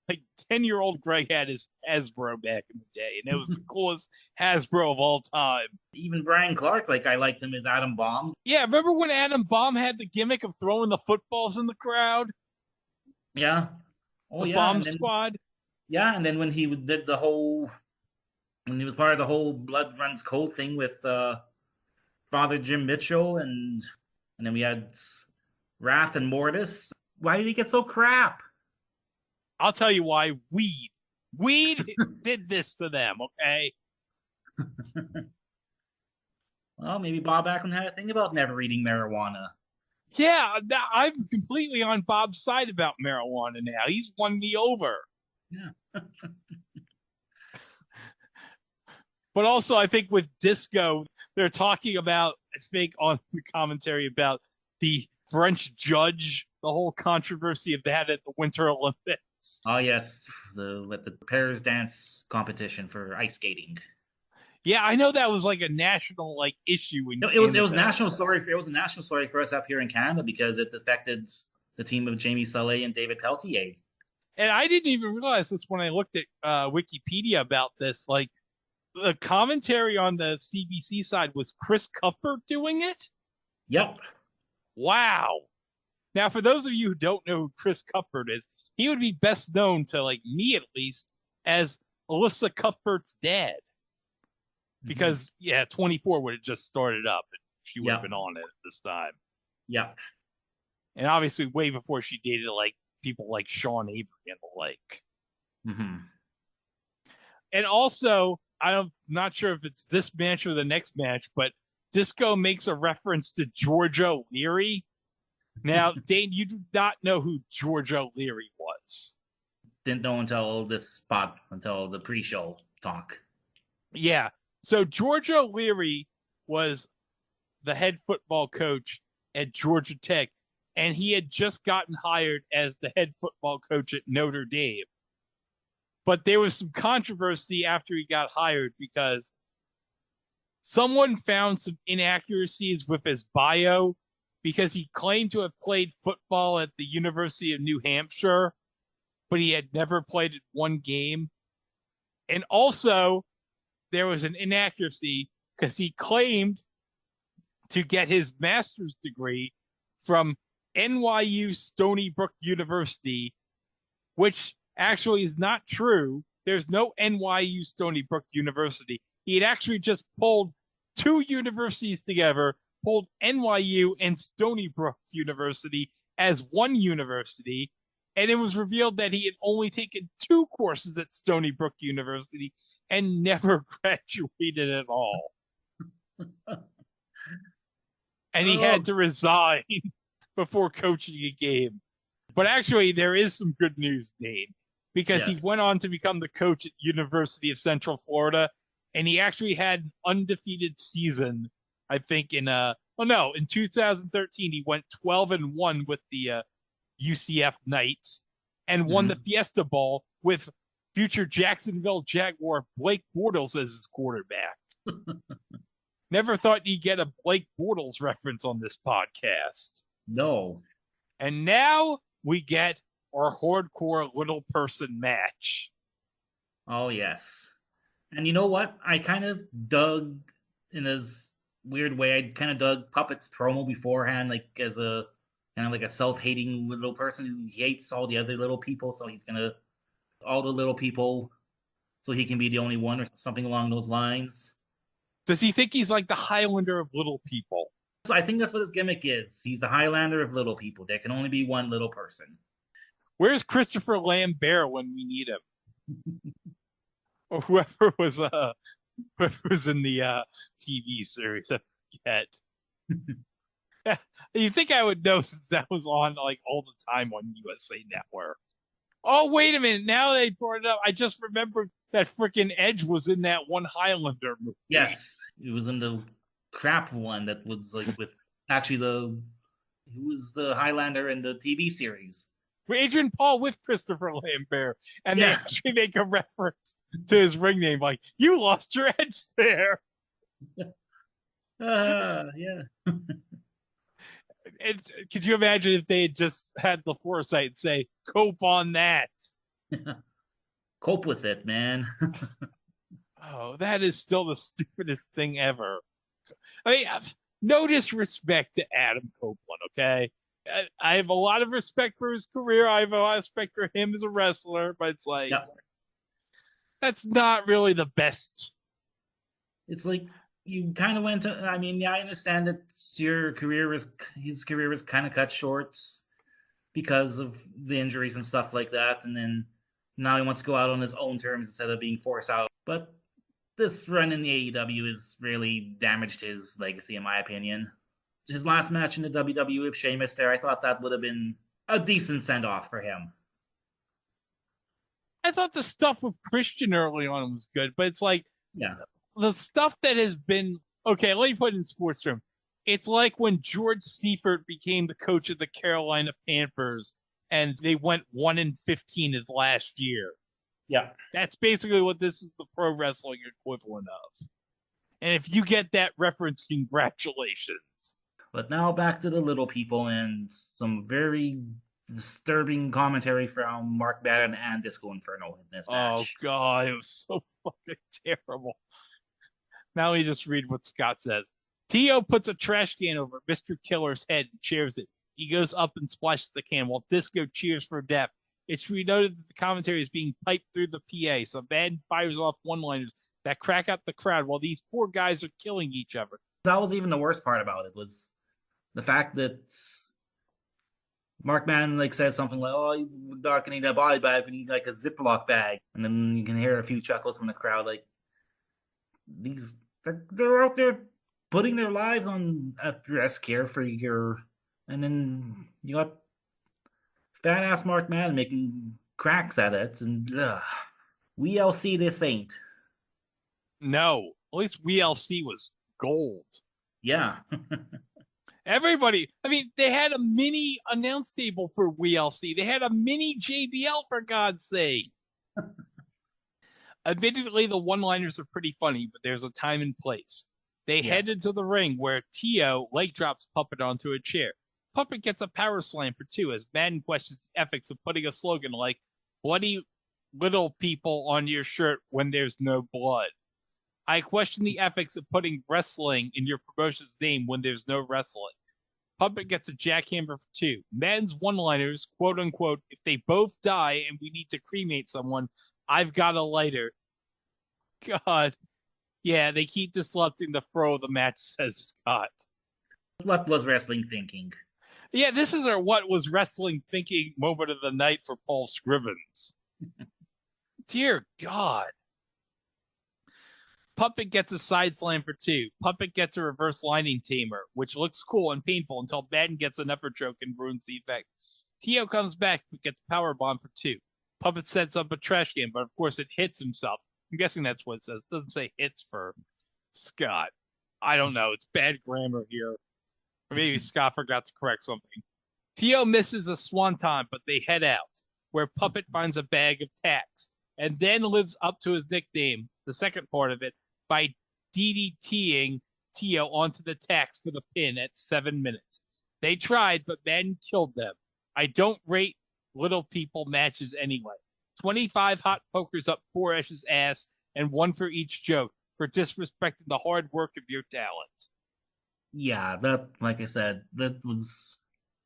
like 10-year-old Greg had his Hasbro back in the day, and it was the coolest Hasbro of all time. Even Brian Clark, like I liked him as Adam Bomb. Yeah, remember when Adam Bomb had the gimmick of throwing the footballs in the crowd? Yeah. The Bomb Squad? Yeah, and then when he did when he was part of the whole Blood Runs Cold thing with Father Jim Mitchell, and then we had Wrath and Mortis. Why did he get so crap? I'll tell you why. Weed did this to them, okay? Well, maybe Bob Backlund had a thing about never eating marijuana. Yeah, I'm completely on Bob's side about marijuana now. He's won me over. Yeah. But also, I think with Disco, they're talking about, I think, on the commentary about the French judge, the whole controversy of that at the Winter Olympics. Oh yes, the pairs dance competition for ice skating. Yeah, I know that was like a national issue. It was national story. It was a national story for us up here in Canada because it affected the team of Jamie Salé and David Peltier. And I didn't even realize this when I looked at Wikipedia about this. Like the commentary on the CBC side was Chris Cuthbert doing it. Yep. Wow. Now, for those of you who don't know who Chris Cuthbert is, he would be best known to me at least as Alyssa Cuthbert's dad. Because 24 would have just started up and she would have been on it at this time. Yeah. And obviously way before she dated people like Sean Avery and the like. Mm-hmm. And also, I'm not sure if it's this match or the next match, but Disco makes a reference to George O'Leary. Now, Dane, you do not know who George O'Leary was. Didn't know until the pre-show talk. Yeah. So George O'Leary was the head football coach at Georgia Tech, and he had just gotten hired as the head football coach at Notre Dame. But there was some controversy after he got hired because someone found some inaccuracies with his bio because he claimed to have played football at the University of New Hampshire, but he had never played one game. And also, there was an inaccuracy because he claimed to get his master's degree from NYU Stony Brook University, which actually is not true. There's no NYU Stony Brook University. He had actually just pulled two universities together, pulled NYU and Stony Brook University as one university, and it was revealed that he had only taken 2 courses at Stony Brook University and never graduated at all. And he had to resign before coaching a game. But actually, there is some good news, Dane, because he went on to become the coach at University of Central Florida, and he actually had an undefeated season, I think, in 2013, he went 12-1 with the UCF Knights and won the Fiesta Bowl with future Jacksonville Jaguar Blake Bortles as his quarterback. Never thought you'd get a Blake Bortles reference on this podcast. No. And now we get our hardcore little person match. Oh yes. And you know what? I kind of dug in this weird way. I kind of dug Puppet's promo beforehand, like as a kind of like a self-hating little person who hates all the other little people, so he's gonna all the little people so he can be the only one or something along those lines. Does he think he's like the Highlander of little people? So I think that's what his gimmick is. He's the Highlander of little people. There can only be one little person. Where's Christopher Lambert when we need him? Or whoever was in the TV series, I forget. You think I would know since that was on like all the time on USA Network. Oh, wait a minute. Now they brought it up. I just remembered that freaking Edge was in that one Highlander movie. Yes, it was in the crap one that was like with actually who was the Highlander in the TV series? Adrian Paul with Christopher Lambert. And Yeah. they actually make a reference to his ring name, like, you lost your edge there. Yeah. Could you imagine if they had just had the foresight and say, cope on that? Cope with it, man. Oh, that is still the stupidest thing ever. I mean, no disrespect to Adam Copeland, okay? I have a lot of respect for his career. I have a lot of respect for him as a wrestler, but it's like, that's not really the best. It's like you kind of went to, I mean, yeah, I understand that his career was kind of cut short because of the injuries and stuff like that. And then now he wants to go out on his own terms instead of being forced out. But this run in the AEW has really damaged his legacy, in my opinion. His last match in the WWE with Sheamus there, I thought that would have been a decent send-off for him. I thought the stuff with Christian early on was good, but it's like, yeah, the stuff that has been, okay, let me put it in sports terms. It's like when George Seifert became the coach of the Carolina Panthers and they went 1-15 his last year. Yeah. That's basically what this is the pro wrestling equivalent of. And if you get that reference, congratulations. But now back to the little people and some very disturbing commentary from Mark Madden and Disco Inferno in this match. Oh, God, it was so fucking terrible. Now we just read what Scott says. T.O. puts a trash can over Mr. Killer's head and cheers it. He goes up and splashes the can while Disco cheers for death. It should be noted that the commentary is being piped through the PA, so Madden fires off one-liners that crack up the crowd while these poor guys are killing each other. That was even the worst part about it, was the fact that Mark Madden said something like, "Oh, we're not gonna need a body bag, we need like a Ziploc bag," and then you can hear a few chuckles from the crowd, like they're out there putting their lives at risk here for your, and then you got fat ass Mark Madden making cracks at it, and WLC this ain't. No, at least WLC was gold. Yeah. Everybody, I mean, they had a mini announce table for WLC. They had a mini JBL, for God's sake. Admittedly, the one-liners are pretty funny, but there's a time and place. They head into the ring where T.O. leg drops Puppet onto a chair. Puppet gets a power slam for 2 as Madden questions the ethics of putting a slogan like, "Bloody little people on your shirt when there's no blood." I question the ethics of putting wrestling in your promotion's name when there's no wrestling. Puppet gets a jackhammer for 2. Madden's one-liners, quote unquote, "If they both die and we need to cremate someone, I've got a lighter." God. Yeah, they keep disrupting the flow of the match, says Scott. What was wrestling thinking? Yeah, this is our what was wrestling thinking moment of the night for Paul Scrivens. Dear God. Puppet gets a side slam for 2. Puppet gets a reverse lining tamer, which looks cool and painful until Madden gets an effort choke and ruins the effect. T.O. comes back but gets powerbomb for 2. Puppet sets up a trash can, but of course it hits himself. I'm guessing that's what it says. It doesn't say hits for Scott. I don't know. It's bad grammar here. Or maybe Scott forgot to correct something. T.O. misses a swanton, but they head out, where Puppet finds a bag of tacks, and then lives up to his nickname, the second part of it, by DDTing T.O. onto the tacks for the pin at 7 minutes. They tried, but Madden killed them. I don't rate little people matches anyway. 25 hot pokers up poor Ash's ass, and one for each joke for disrespecting the hard work of your talent. Yeah, that, like I said, that was.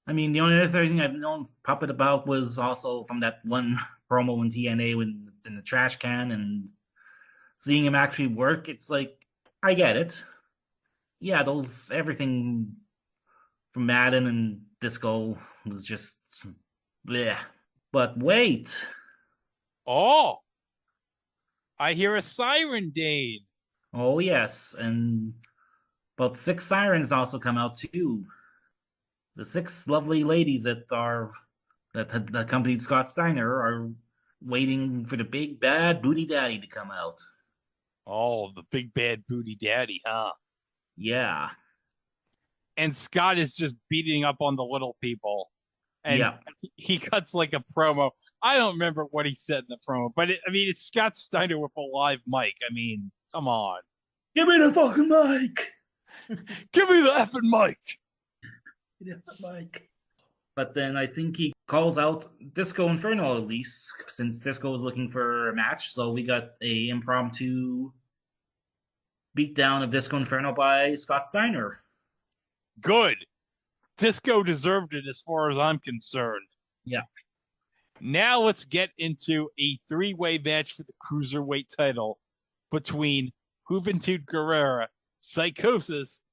I mean, the only other thing I've known Puppet about was also from that one promo in TNA when in the trash can, and seeing him actually work. It's like, I get it. Yeah, everything from Madden and Disco was just bleh. But wait. Oh, I hear a siren, Dane. Oh yes, and about 6 sirens also come out too. The 6 lovely ladies that accompanied Scott Steiner are waiting for the big bad booty daddy to come out. Oh, the big bad booty daddy, huh? Yeah. And Scott is just beating up on the little people. And yeah. He cuts like a promo. I don't remember what he said in the promo, but it's Scott Steiner with a live mic. I mean, come on. Give me the fucking mic. Give me the effing mic. Mike. But then I think he calls out Disco Inferno at least, since Disco was looking for a match. So we got a impromptu beatdown of Disco Inferno by Scott Steiner. Good. Disco deserved it as far as I'm concerned. Yeah. Now let's get into a 3-way match for the Cruiserweight title between Juventud Guerrera, Psychosis,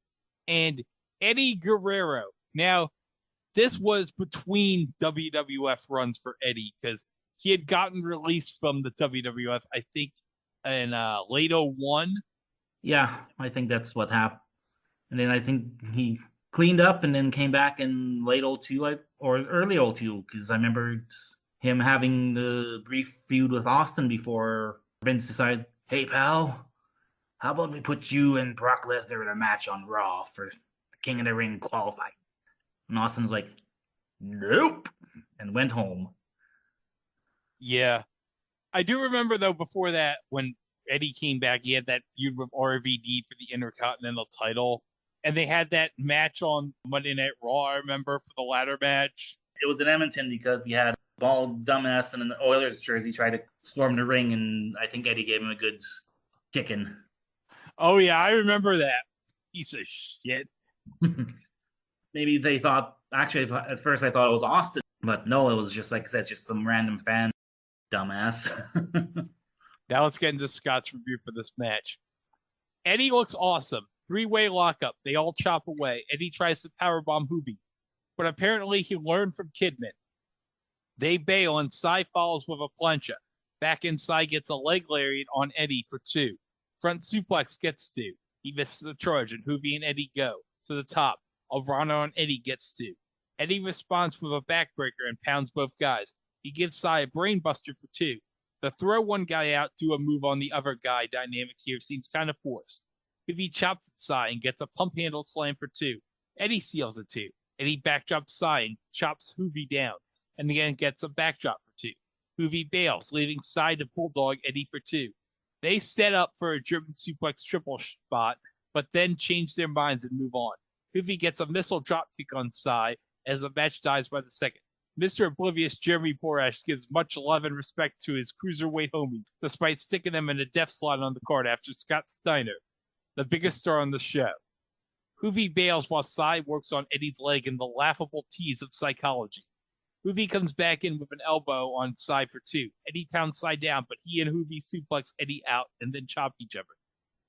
and Eddie Guerrero. Now, this was between WWF runs for Eddie because he had gotten released from the WWF, I think, in late 01. Yeah, I think that's what happened. And then I think he cleaned up and then came back in late 02 or early 02 because I remember him having the brief feud with Austin before Vince decided, hey, pal, how about we put you and Brock Lesnar in a match on Raw for the King of the Ring qualify? And Austin was like, nope, and went home. Yeah. I do remember, though, before that, when Eddie came back, he had that feud with RVD for the Intercontinental title. And they had that match on Monday Night Raw, I remember, for the ladder match. It was in Edmonton because we had bald dumbass in an Oilers jersey try to storm the ring, and I think Eddie gave him a good kicking. Oh, yeah, I remember that. Piece of shit. Maybe they thought, actually, at first I thought it was Austin, but no, it was just, like I said, just some random fan dumbass. Now let's get into Scott's review for this match. Eddie looks awesome. 3-way lockup. They all chop away. Eddie tries to powerbomb Hoovy, but apparently he learned from Kidman. They bail, and Cy follows with a plancha. Back inside gets a leg lariat on Eddie for 2. Front suplex gets 2. He misses a charge, and Hoovy and Eddie go to the top. Alvarado and Eddie gets 2. Eddie responds with a backbreaker and pounds both guys. He gives Cy a brainbuster for 2. The throw one guy out, do a move on the other guy dynamic here seems kind of forced. Hoovy chops at Cy and gets a pump handle slam for 2. Eddie seals it 2. Eddie backdrops Cy and chops Hoovy down, and again gets a backdrop for 2. Hoovy bails, leaving Cy to bulldog Eddie for 2. They set up for a German suplex triple spot, but then change their minds and move on. Hoovy gets a missile dropkick on Cy as the match dies by the second. Mr. Oblivious Jeremy Borash gives much love and respect to his cruiserweight homies, despite sticking them in a death slot on the card after Scott Steiner, the biggest star on the show. Hoovy bails while Cy works on Eddie's leg in the laughable tease of psychology. Hoovy comes back in with an elbow on Cy for 2. Eddie pounds Cy down, but he and Hoovy suplex Eddie out and then chop each other.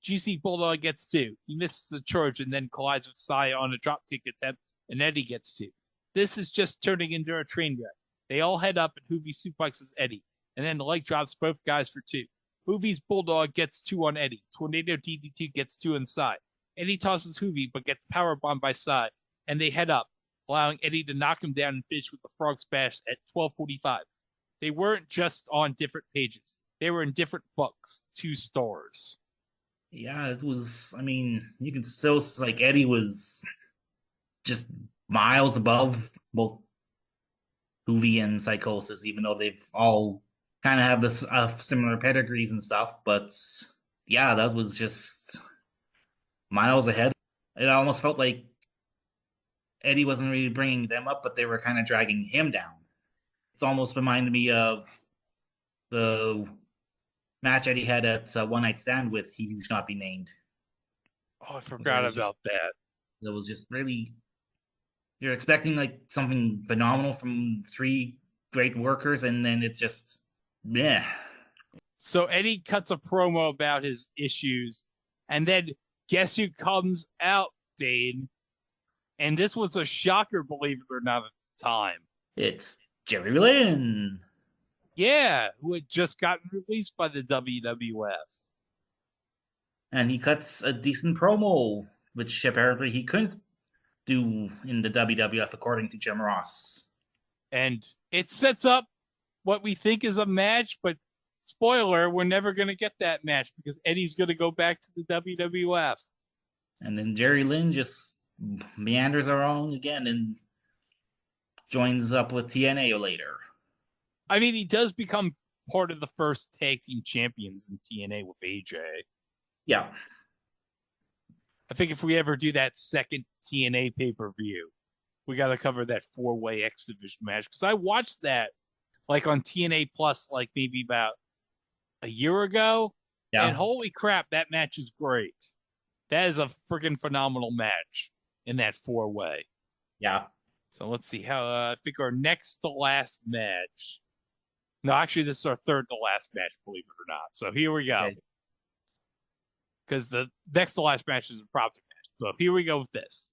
GC Bulldog gets 2. He misses the charge and then collides with Cy on a dropkick attempt, and Eddie gets 2. This is just turning into a train wreck. They all head up, and Hoovy suplexes Eddie, and then leg drops both guys for 2. Hoovy's Bulldog gets 2 on Eddie. Tornado DDT gets 2 on Cy. Eddie tosses Hoovy, but gets powerbombed by Cy, and they head up, allowing Eddie to knock him down and finish with the frog splash at 12:45. They weren't just on different pages. They were in different books. 2 stars. Yeah, it was, I mean, you can still, like, Eddie was just miles above both Hoovy and Psychosis, even though they've all kind of have this similar pedigrees and stuff. But yeah, that was just miles ahead. It almost felt like Eddie wasn't really bringing them up, but they were kind of dragging him down. It's almost reminded me of the match that he had at One Night Stand with He Who Should Not Be Named. Oh, I forgot about that. It was just really, you're expecting like something phenomenal from three great workers, and then it just, meh. So Eddie cuts a promo about his issues, and then guess who comes out, Dane? And this was a shocker, believe it or not, at the time. It's Jerry Lynn. Yeah, who had just gotten released by the WWF. And he cuts a decent promo, which apparently he couldn't do in the WWF, according to Jim Ross. And it sets up what we think is a match, but spoiler, we're never going to get that match because Eddie's going to go back to the WWF. And then Jerry Lynn just meanders around again and joins up with TNA later. I mean, he does become part of the first tag team champions in TNA with AJ. Yeah. I think if we ever do that second TNA pay-per-view, we got to cover that 4-way X Division match. Because I watched that like on TNA Plus like maybe about a year ago. Yeah. And holy crap, that match is great. That is a freaking phenomenal match in that 4-way. Yeah. So let's see how I think our next to last match. No, actually, this is our third to last match, believe it or not. So here we go. Because the next to last match is a profit match. So here we go with this.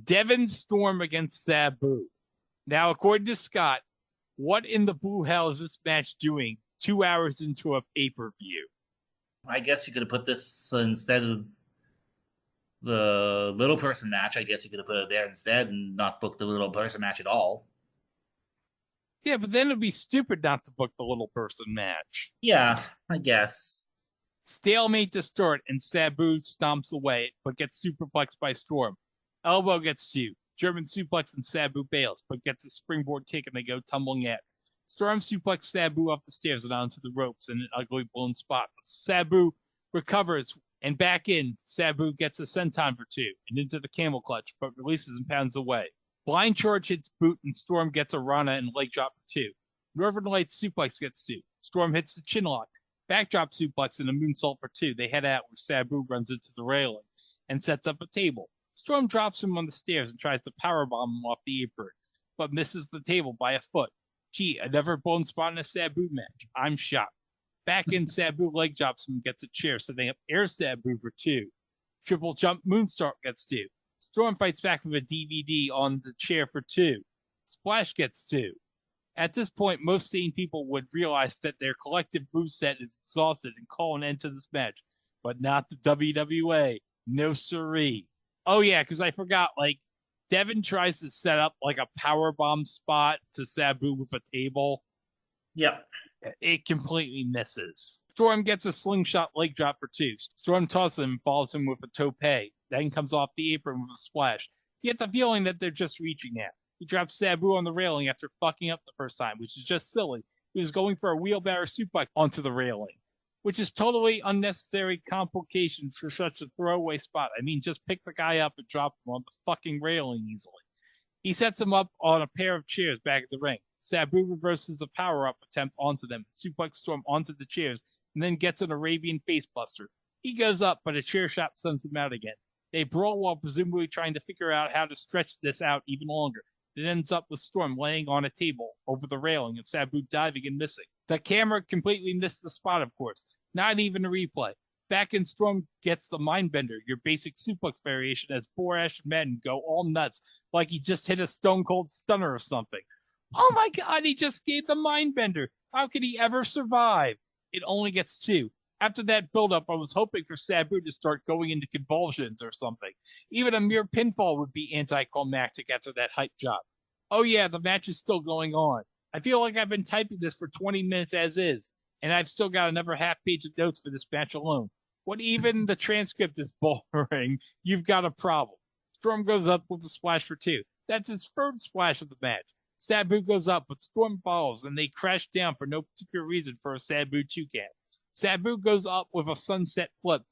Devon Storm against Sabu. Now, according to Scott, what in the blue hell is this match doing 2 hours into a pay-per-view? I guess you could have put this instead of the little person match. I guess you could have put it there instead and not book the little person match at all. Yeah, but then it'd be stupid not to book the little person match. Yeah, I guess. Stalemate to start, and Sabu stomps away, but gets superplexed by Storm. Elbow gets 2. German suplex, and Sabu bails, but gets a springboard kick, and they go tumbling at. Storm suplex Sabu off the stairs and onto the ropes in an ugly blown spot. But Sabu recovers, and back in. Sabu gets a senton for 2, and into the camel clutch, but releases and pounds away. Blind charge hits boot, and Storm gets a Rana and leg drop for 2. Northern Lights suplex gets 2. Storm hits the chin lock. Backdrop suplex and a moonsault for 2. They head out where Sabu runs into the railing and sets up a table. Storm drops him on the stairs and tries to powerbomb him off the apron, but misses the table by a foot. Gee, another bone spot in a Sabu match. I'm shocked. Back in, Sabu leg drops him and gets a chair, setting up Air Sabu for 2. Triple jump moonsault gets 2. Storm fights back with a DVD on the chair for 2. Splash gets 2. At this point, most sane people would realize that their collective moveset is exhausted and call an end to this match. But not the WWA. No siree. Oh, yeah, because I forgot, like, Devin tries to set up, like, a powerbomb spot to Sabu with a table. Yep. It completely misses. Storm gets a slingshot leg drop for 2. Storm tosses him and follows him with a tope. Then comes off the apron with a splash. You get the feeling that they're just reaching out. He drops Sabu on the railing after fucking up the first time, which is just silly. He was going for a wheelbarrow suplex onto the railing, which is totally unnecessary complication for such a throwaway spot. I mean, just pick the guy up and drop him on the fucking railing easily. He sets him up on a pair of chairs back at the ring. Sabu reverses a power-up attempt onto them, suplex Storm onto the chairs, and then gets an Arabian facebuster. He goes up, but a chair shot sends him out again. They brawl while presumably trying to figure out how to stretch this out even longer. It ends up with Storm laying on a table over the railing and Sabu diving and missing. The camera completely missed the spot, of course. Not even a replay. Back in, Storm gets the Mindbender, your basic suplex variation, as Borash and Madden go all nuts, like he just hit a Stone Cold Stunner or something. Oh my god, he just gave the Mindbender. How could he ever survive? It only gets 2. After that build-up, I was hoping for Sabu to start going into convulsions or something. Even a mere pinfall would be anticlimactic after that hype job. Oh yeah, the match is still going on. I feel like I've been typing this for 20 minutes as is, and I've still got another half page of notes for this match alone. When even the transcript is boring, you've got a problem. Storm goes up with a splash for 2. That's his third splash of the match. Sabu goes up, but Storm follows, and they crash down for no particular reason for a Sabu 2-count. Sabu goes up with a sunset flip,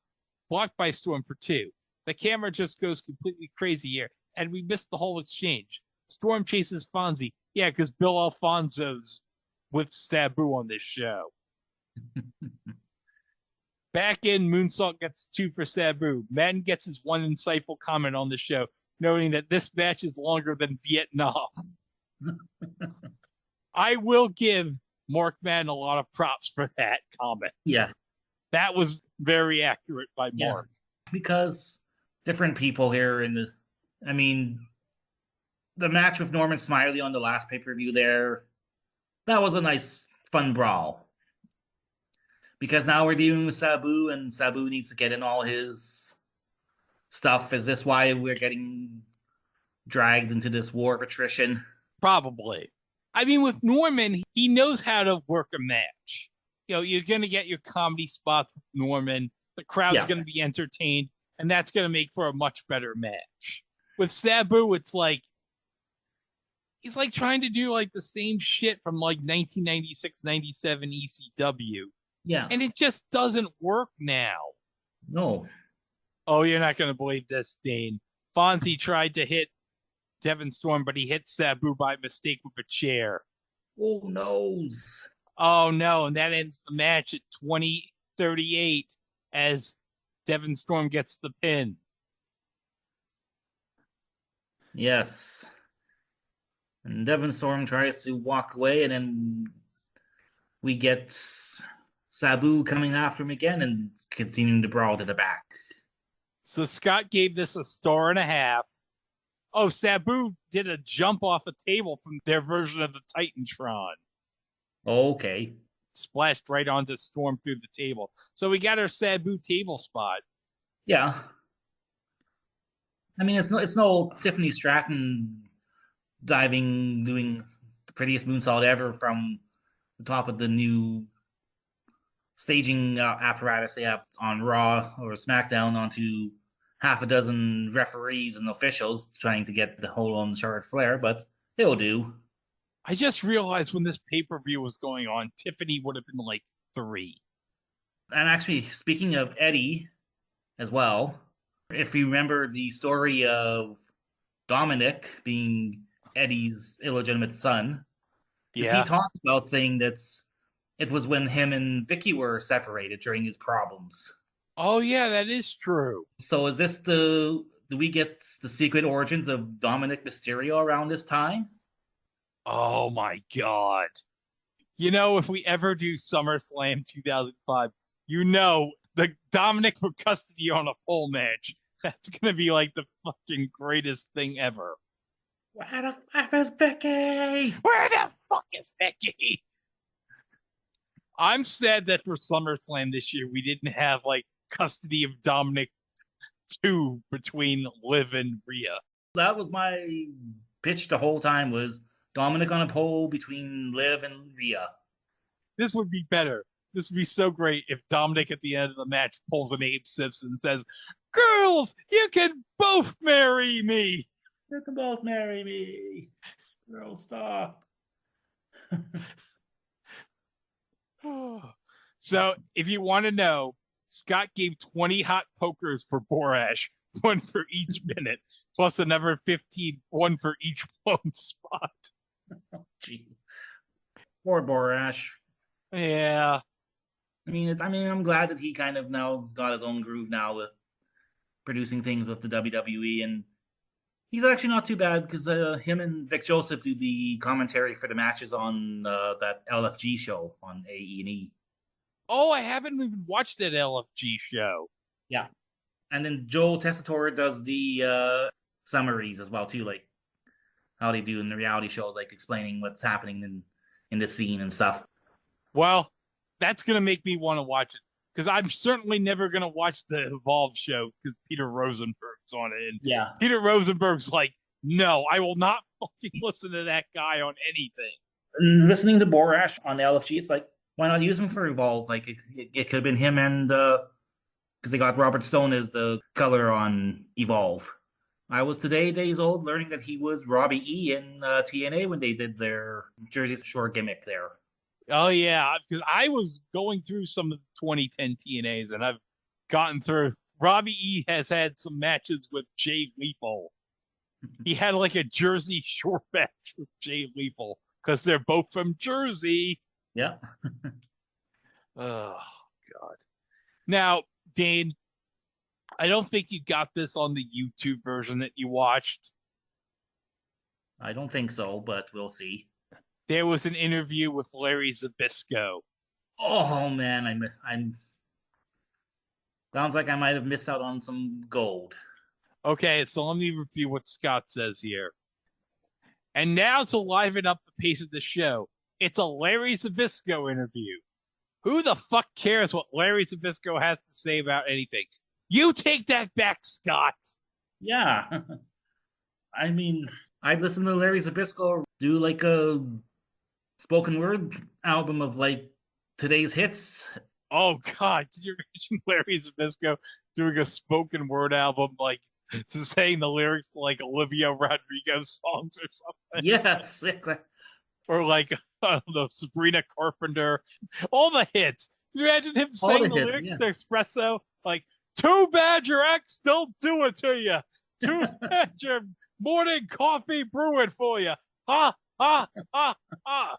blocked by Storm for 2. The camera just goes completely crazy here, and we miss the whole exchange. Storm chases Fonzie. Yeah, because Bill Alfonso's with Sabu on this show. Back in, Moonsault gets 2 for Sabu. Madden gets his one insightful comment on the show, noting that this match is longer than Vietnam. I will give Mark Madden a lot of props for that comment. Yeah. That was very accurate by Mark. Because different people here the match with Norman Smiley on the last pay-per-view there, that was a nice, fun brawl. Because now we're dealing with Sabu, and Sabu needs to get in all his stuff. Is this why we're getting dragged into this war of attrition? Probably. I mean, with Norman, he knows how to work a match. You know, you're going to get your comedy spots with Norman. The crowd's going to be entertained, and that's going to make for a much better match. With Sabu, it's like, he's like trying to do like the same shit from like 1996, 97 ECW. Yeah. And it just doesn't work now. No. Oh, you're not going to believe this, Dane. Fonzie tried to hit Devon Storm, but he hit Sabu by mistake with a chair. Oh, no. Oh, no. And that ends the match at 20:38 as Devon Storm gets the pin. Yes. And Devon Storm tries to walk away, and then we get Sabu coming after him again and continuing to brawl to the back. So Scott gave this a 1.5 stars. Oh, Sabu did a jump off a table from their version of the Titantron. Okay. Splashed right onto Storm through the table. So we got our Sabu table spot. Yeah. I mean, it's no Tiffany Stratton diving, doing the prettiest moonsault ever from the top of the new staging apparatus they have on Raw or SmackDown onto half a dozen referees and officials trying to get the hold on Charlotte Flair, but it'll do. I just realized when this pay-per-view was going on, Tiffany would have been like 3. And actually, speaking of Eddie as well, if you remember the story of Dominic being Eddie's illegitimate son, he talked about saying that it was when him and Vicky were separated during his problems. Oh, yeah, that is true. So is this do we get the secret origins of Dominic Mysterio around this time? Oh, my God. You know, if we ever do SummerSlam 2005, you know, the Dominic for custody on a pole match, that's going to be like the fucking greatest thing ever. Where the fuck is Vicky? Where the fuck is Vicky? I'm sad that for SummerSlam this year, we didn't have like custody of Dominic 2 between Liv and Rhea. That was my pitch the whole time, was Dominic on a pole between Liv and Rhea. This would be better. This would be so great if Dominic at the end of the match pulls an Abe Simpson and says, "Girls, you can both marry me. You can both marry me. Girls, stop." So, if you want to know, Scott gave 20 hot pokers for Borash, 1 for each minute, plus another 15, 1 for each blown spot. Oh, gee. Poor Borash. Yeah. I mean, I'm glad that he kind of now has got his own groove now with producing things with the WWE, and he's actually not too bad because him and Vic Joseph do the commentary for the matches on that LFG show on A&E. Oh, I haven't even watched that LFG show. Yeah. And then Joe Tessitore does the summaries as well, too, like how they do in the reality shows, like explaining what's happening in the scene and stuff. Well, that's going to make me want to watch it, because I'm certainly never going to watch the Evolve show because Peter Rosenberg's on it. And yeah. Peter Rosenberg's like, no, I will not fucking listen to that guy on anything. And listening to Borash on the LFG, it's like, why not use him for Evolve? Like, it could have been him and, because they got Robert Stone as the color on Evolve. I was today days old learning that he was Robbie E in TNA when they did their Jersey Shore gimmick there. Oh, yeah, because I was going through some of the 2010 TNAs, and I've gotten through. Robbie E has had some matches with Jay Lethal. He had like a Jersey Shore match with Jay Lethal because they're both from Jersey. Yeah. Oh, God. Now, Dane, I don't think you got this on the YouTube version that you watched. I don't think so, but we'll see. There was an interview with Larry Zbyszko. Oh man, I'm. Sounds like I might have missed out on some gold. Okay, so let me review what Scott says here. And now to liven up the pace of the show, it's a Larry Zbyszko interview. Who the fuck cares what Larry Zbyszko has to say about anything? You take that back, Scott. Yeah. I mean, I'd listen to Larry Zbyszko do like a spoken word album of like today's hits. Oh God, could you imagine Larry Zbyszko doing a spoken word album, like saying the lyrics to like Olivia Rodrigo songs or something? Yes, exactly. Or like, I don't know, Sabrina Carpenter, all the hits. Can you imagine him saying the lyrics to Espresso? Like, too bad your ex don't do it to you. Too bad your morning coffee brew it for you. Ha, ha, ha, ha.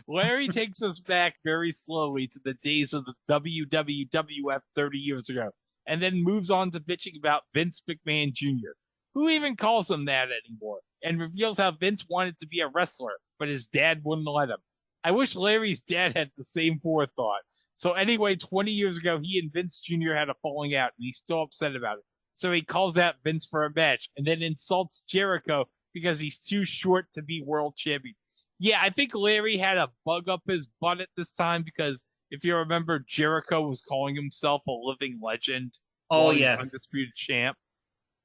Larry takes us back very slowly to the days of the WWF 30 years ago, and then moves on to bitching about Vince McMahon Jr., who even calls him that anymore, and reveals how Vince wanted to be a wrestler, but his dad wouldn't let him. I wish Larry's dad had the same forethought. So anyway, 20 years ago, he and Vince Jr. had a falling out, and he's still upset about it. So he calls out Vince for a match, and then insults Jericho because he's too short to be world champion. Yeah, I think Larry had a bug up his butt at this time because if you remember, Jericho was calling himself a living legend. Oh, he's yes. Undisputed champ.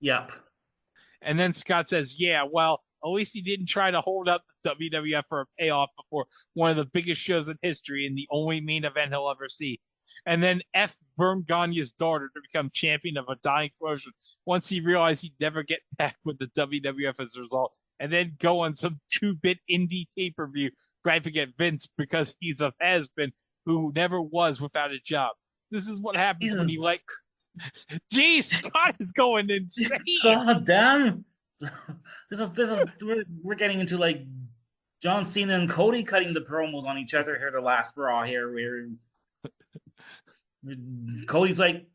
Yep. And then Scott says, yeah, well, at least he didn't try to hold up the WWF for a payoff before one of the biggest shows in history and the only main event he'll ever see. And then F. Vern Gagne's daughter to become champion of a dying promotion once he realized he'd never get back with the WWF as a result. And then go on some 2-bit indie pay-per-view griping at Vince because he's a has-been who never was without a job. This is what happens when he like... Geez, Scott is going insane. God damn. This is we're getting into like John Cena and Cody cutting the promos on each other here the last Raw here where Cody's like,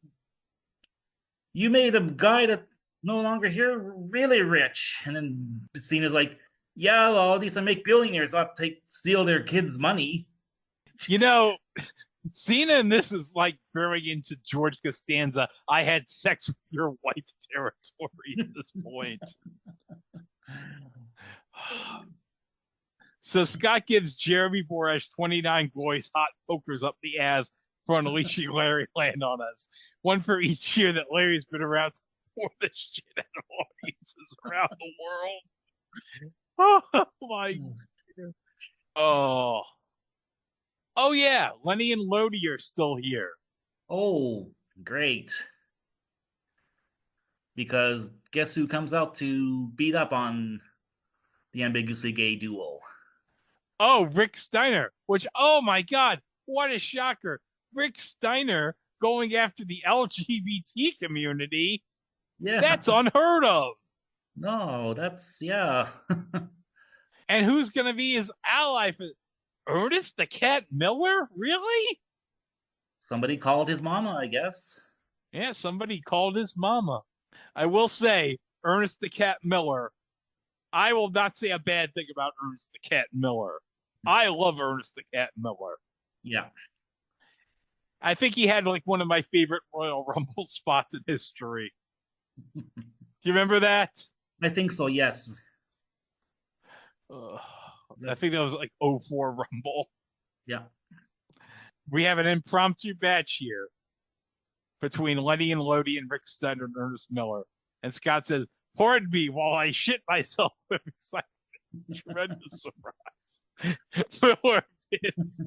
you made a guy that no longer here really rich, and then Cena's like, yeah, well, at least I make billionaires not steal their kids' money. You know, Cena in this is like very into George Costanza. I had sex with your wife territory at this point. So Scott gives Jeremy Borash 29 glorious hot pokers up the ass for unleashing Larry Land on us. One for each year that Larry's been around to pour the shit out of audiences around the world. Oh my God. Oh yeah, Lenny and Lodi are still here. Oh, great. Because guess who comes out to beat up on the ambiguously gay duo? Oh, Rick Steiner, which, oh my God, what a shocker. Rick Steiner going after the LGBT community. Yeah. That's unheard of. No, that's, yeah. And who's going to be his ally for Ernest the Cat Miller? Really? Somebody called his mama, I guess. Yeah, somebody called his mama. I will say, Ernest the Cat Miller, I will not say a bad thing about Ernest the Cat Miller. I love Ernest the Cat Miller. Yeah. I think he had like one of my favorite Royal Rumble spots in history. Do you remember that? I think so, yes. I think that was like 04 Rumble. Yeah. We have an impromptu match here between Lenny and Lodi and Rick Steiner and Ernest Miller. And Scott says, pardon me while I shit myself with excitement. Tremendous surprise. Miller wins.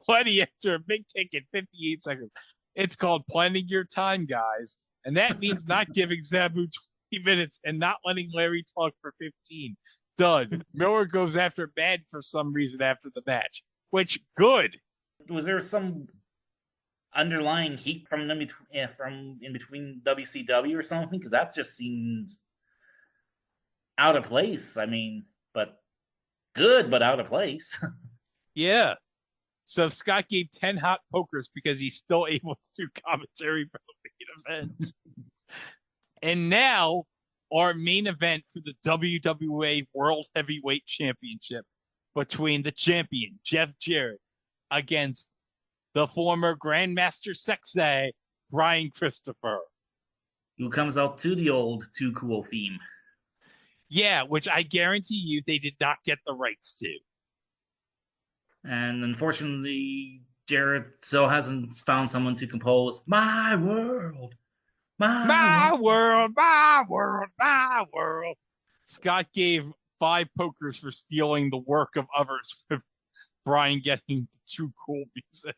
Lenny after a big kick in 58 seconds. It's called planning your time, guys. And that means not giving Sabu 20 minutes and not letting Larry talk for 15. Done. Miller goes after Madden for some reason after the match. Which, good. Was there some underlying heat from in between WCW or something? Because that just seems out of place. I mean, but good, but out of place. Yeah. So Scott gave 10 hot pokers because he's still able to do commentary for the main event. And now our main event for the WWA World Heavyweight Championship between the champion, Jeff Jarrett, against the former Grandmaster Sexay, Brian Christopher. Who comes out to the old Too Cool theme. Yeah, which I guarantee you they did not get the rights to. And unfortunately, Jarrett still hasn't found someone to compose My World. My world, my world, my world. Scott gave 5 pokers for stealing the work of others, with Brian getting the Too Cool music.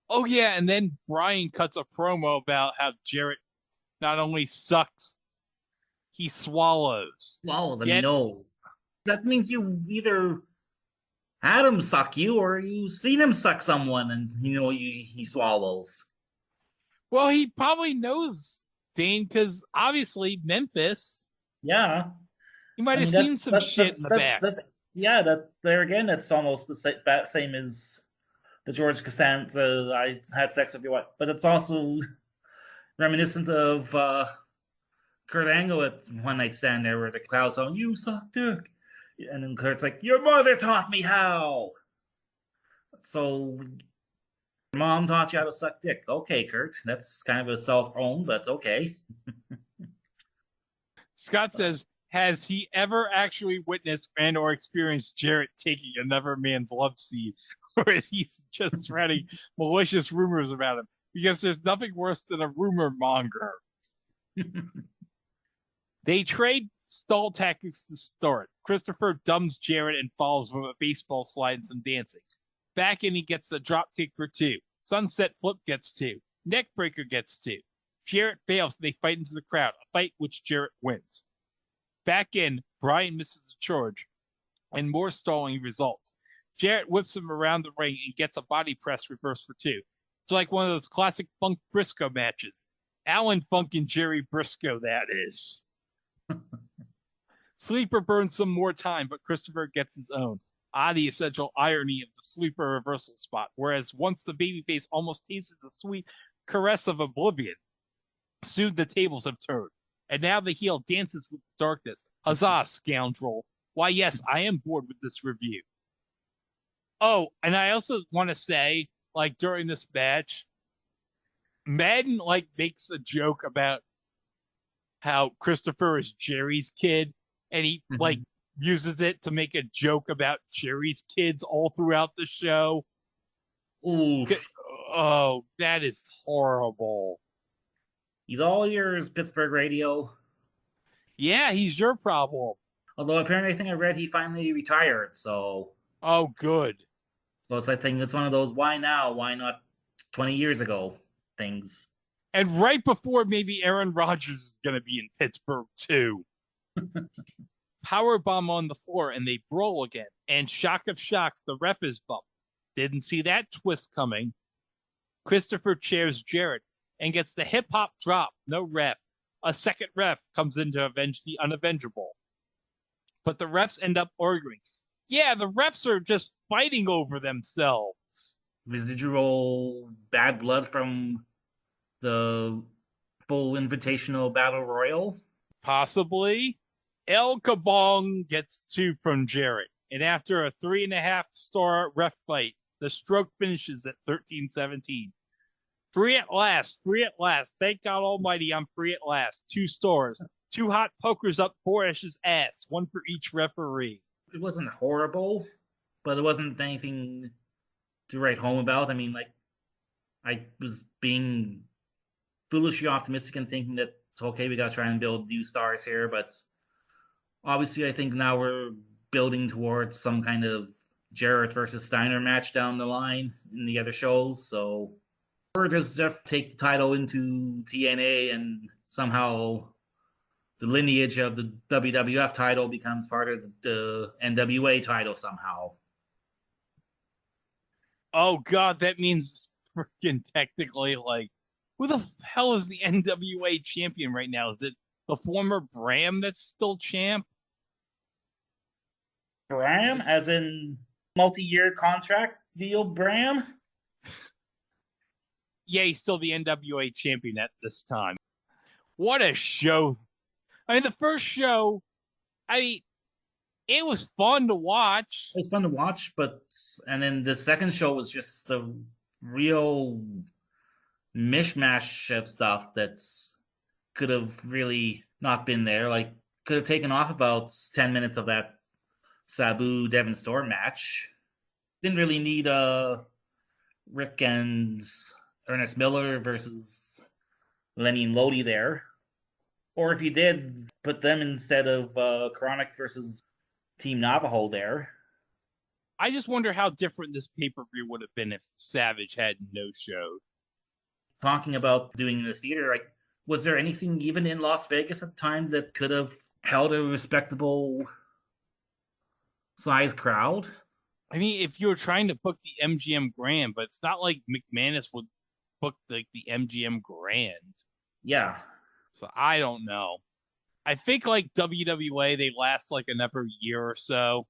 Oh, yeah, and then Brian cuts a promo about how Jarrett not only sucks, he swallows. Swallows, and he knows. That means you either had him suck you or you've seen him suck someone and, he swallows. Well, he probably knows Dane because obviously Memphis. Yeah. He might have seen some shit in the back. That's almost the same as the George Costanza, I had sex with your wife. But it's also reminiscent of Kurt Angle at One Night Stand there where the crowd's on, you suck dick. And then Kurt's like, your mother taught me how. So, your mom taught you how to suck dick. Okay, Kurt. That's kind of a self-owned, but okay. Scott says, has he ever actually witnessed and or experienced Jarrett taking another man's love seed? Or is he just spreading malicious rumors about him? Because there's nothing worse than a rumor monger. They trade stall tactics to start. Christopher dumbs Jarrett and falls with a baseball slide and some dancing. Back in, he gets the drop kick for 2. Sunset flip gets 2. Neckbreaker gets 2. Jarrett fails and they fight into the crowd, a fight which Jarrett wins. Back in, Brian misses a charge, and more stalling results. Jarrett whips him around the ring and gets a body press reverse for 2. It's like one of those classic Funk Briscoe matches. Alan Funk and Jerry Briscoe, that is. Sleeper burns some more time, but Christopher gets his own. The essential irony of the sleeper reversal spot, whereas once the babyface almost tasted the sweet caress of oblivion, soon the tables have turned, and now the heel dances with darkness. Huzzah, scoundrel. Why, yes, I am bored with this review. Oh, and I also want to say, during this match, Madden, makes a joke about how Christopher is Jerry's kid, and he, uses it to make a joke about Jerry's kids all throughout the show. Ooh. Oh, that is horrible. He's all yours, Pittsburgh radio. Yeah, he's your problem. Although apparently I think I read he finally retired, so... Oh, good. So it's one of those why now, why not 20 years ago things. And right before maybe Aaron Rodgers is going to be in Pittsburgh, too. Powerbomb on the floor, and they brawl again. And shock of shocks, the ref is bumped. Didn't see that twist coming. Christopher chairs Jarrett and gets the hip-hop drop. No ref. A second ref comes in to avenge the unavengeable. But the refs end up arguing. Yeah, the refs are just fighting over themselves. Did you roll bad blood from the full invitational battle royal? Possibly. El Kabong gets 2 from Jarrett. And after a 3.5-star ref fight, the stroke finishes at 13-17. Free at last. Thank God Almighty, I'm free at last. 2 stars. 2 hot pokers up Borish's ass. 1 for each referee. It wasn't horrible, but it wasn't anything to write home about. I mean, I was being foolishly optimistic and thinking that it's okay, we gotta try and build new stars here, but obviously I think now we're building towards some kind of Jarrett versus Steiner match down the line in the other shows, so or does Jeff take the title into TNA and somehow the lineage of the WWF title becomes part of the NWA title somehow? Oh God, that means freaking technically, who the hell is the NWA champion right now? Is it the former Bram that's still champ. Bram, as in multi-year contract deal, Bram? Yeah, he's still the NWA champion at this time. What a show. I mean, the first show, it was fun to watch. It was fun to watch, and then the second show was just a real mishmash of stuff that's could have really not been there. Like, could have taken off about 10 minutes of that Sabu Devon Storm match. Didn't really need Rick and Ernest Miller versus Lenny and Lodi there. Or if you did, put them instead of Chronic versus Team Navajo there. I just wonder how different this pay-per-view would have been if Savage had no-showed. Talking about doing in the theater, like, was there anything even in Las Vegas at the time that could have held a respectable size crowd? I mean, if you were trying to book the MGM Grand, but it's not like McManus would book like the MGM Grand. Yeah. So I don't know. I think like WWA, they last like another year or so.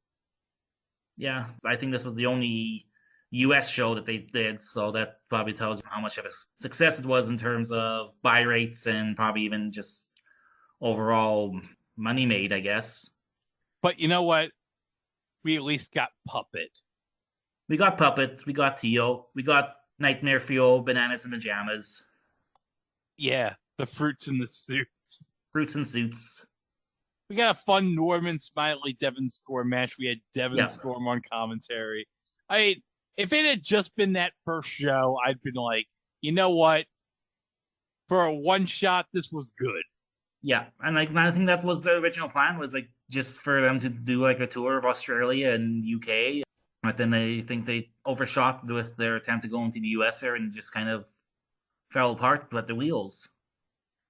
Yeah, I think this was the only US show that they did, so that probably tells you how much of a success it was in terms of buy rates and probably even just overall money made, I guess. But you know what? We at least got Puppet. We got Puppet, we got Tio, we got Nightmare Fuel, Bananas and Pajamas. Yeah, the fruits and the suits. Fruits and suits. We got a fun Norman Smiley Devon Storm match. We had Devon Storm on commentary. If it had just been that first show, I'd been like, you know what? For a one shot, this was good. Yeah, and like I think that was the original plan, was like just for them to do like a tour of Australia and UK. But then I think they overshot with their attempt to go into the US there and just kind of fell apart at the wheels.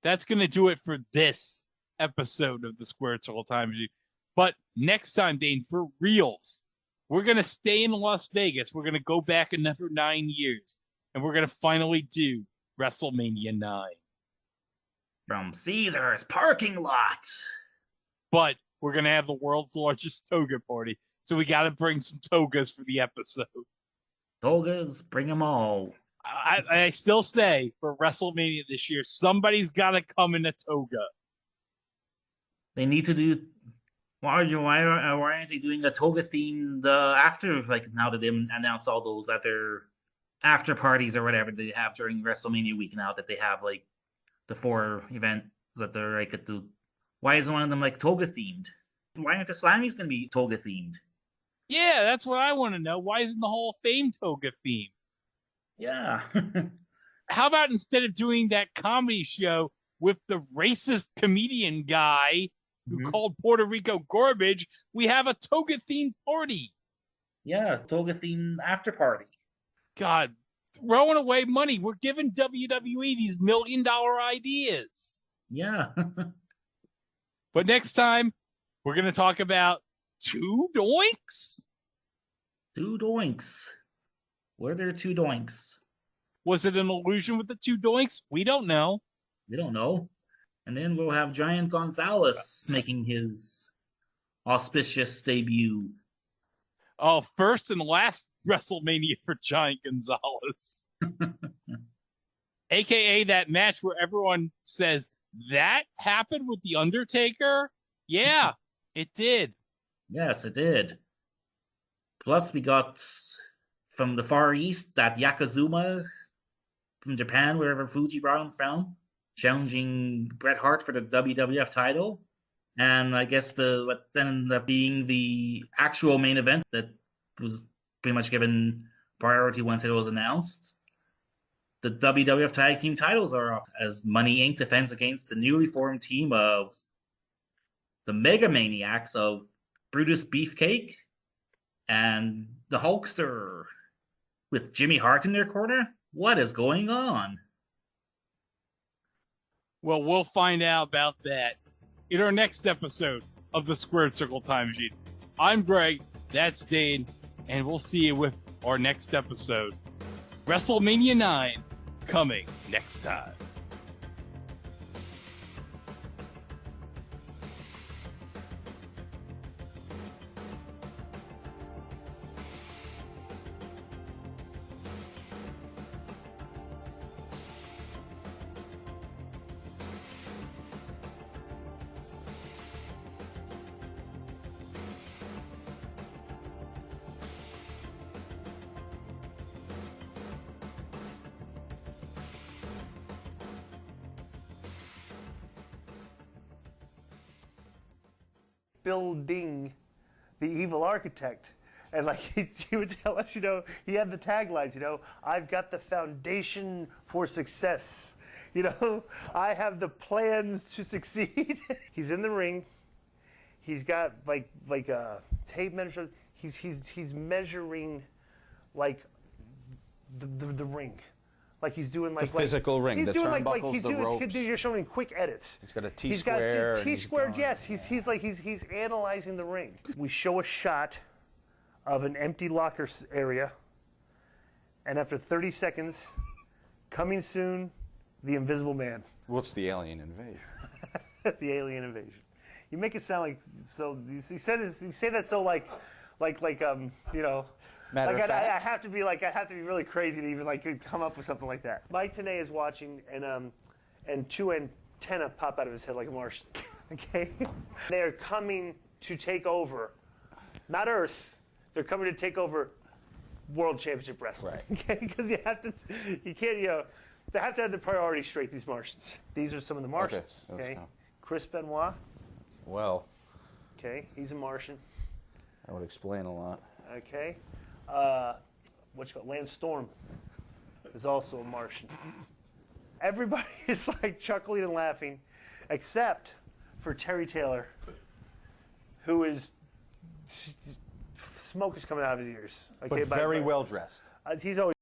That's going to do it for this episode of the Squared Circle Time Machine. But next time, Dane, for reals, we're going to stay in Las Vegas. We're going to go back another 9 years, and we're going to finally do WrestleMania 9. From Caesar's parking lot. But we're going to have the world's largest toga party, so we got to bring some togas for the episode. Togas, bring them all. I still say, for WrestleMania this year, somebody's got to come in a toga. They need to do... Why aren't they doing a toga-themed after, like, now that they announced all those at their after parties or whatever they have during WrestleMania week now, that they have, like, the 4 events that they're, like, at the... Why isn't one of them, like, toga-themed? Why aren't the Slammies going to be toga-themed? Yeah, that's what I want to know. Why isn't the Hall of Fame toga-themed? Yeah. How about instead of doing that comedy show with the racist comedian guy who called Puerto Rico garbage, we have a toga-themed party. Yeah, toga-themed after party. God, throwing away money. We're giving WWE these $1 million ideas. Yeah. But next time, we're going to talk about 2 doinks. 2 doinks. Were there 2 doinks? Was it an illusion with the 2 doinks? We don't know. We don't know. And then we'll have Giant Gonzalez making his auspicious debut. Oh, first and last WrestleMania for Giant Gonzalez. AKA that match where everyone says, that happened with The Undertaker? Yeah, it did. Yes, it did. Plus, we got from the Far East that Yokozuna from Japan, wherever Fuji brought him from, challenging Bret Hart for the WWF title. And I guess what then ended up being the actual main event that was pretty much given priority once it was announced. The WWF Tag Team titles are up as Money Inc. defends against the newly formed team of the Mega Maniacs of Brutus Beefcake and the Hulkster. With Jimmy Hart in their corner? What is going on? Well, we'll find out about that in our next episode of the Squared Circle Time Machine. I'm Greg, that's Dane, and we'll see you with our next episode. WrestleMania 9, coming next time. building the evil architect. And like he would tell us, you know, he had the taglines, you know, I've got the foundation for success. You know, I have the plans to succeed. He's in the ring. He's got like a tape measure. He's measuring like the ring. Like he's doing like the physical ring, he's the doing turnbuckles, the ropes. You're showing quick edits. He's got a T he's square. Got T squared. Yes, he's analyzing the ring. We show a shot of an empty locker area, and after 30 seconds, coming soon, the Invisible Man. What's the alien invasion? The alien invasion. You make it sound like so. You say that so like you know. Matter like of fact. I have to be really crazy to even like come up with something like that. Mike Tenay is watching, and two antennae pop out of his head like a Martian. Okay, they are coming to take over, not Earth. They're coming to take over World Championship Wrestling. Right. Okay, because you can't, you know, they have to have the priorities straight. These Martians. These are some of the Martians. Okay. Chris Benoit. Well. Okay, he's a Martian. That would explain a lot. Okay. Lance Storm is also a Martian. Everybody is like chuckling and laughing, except for Terry Taylor, who is smoke is coming out of his ears. Okay, but very well dressed. He's always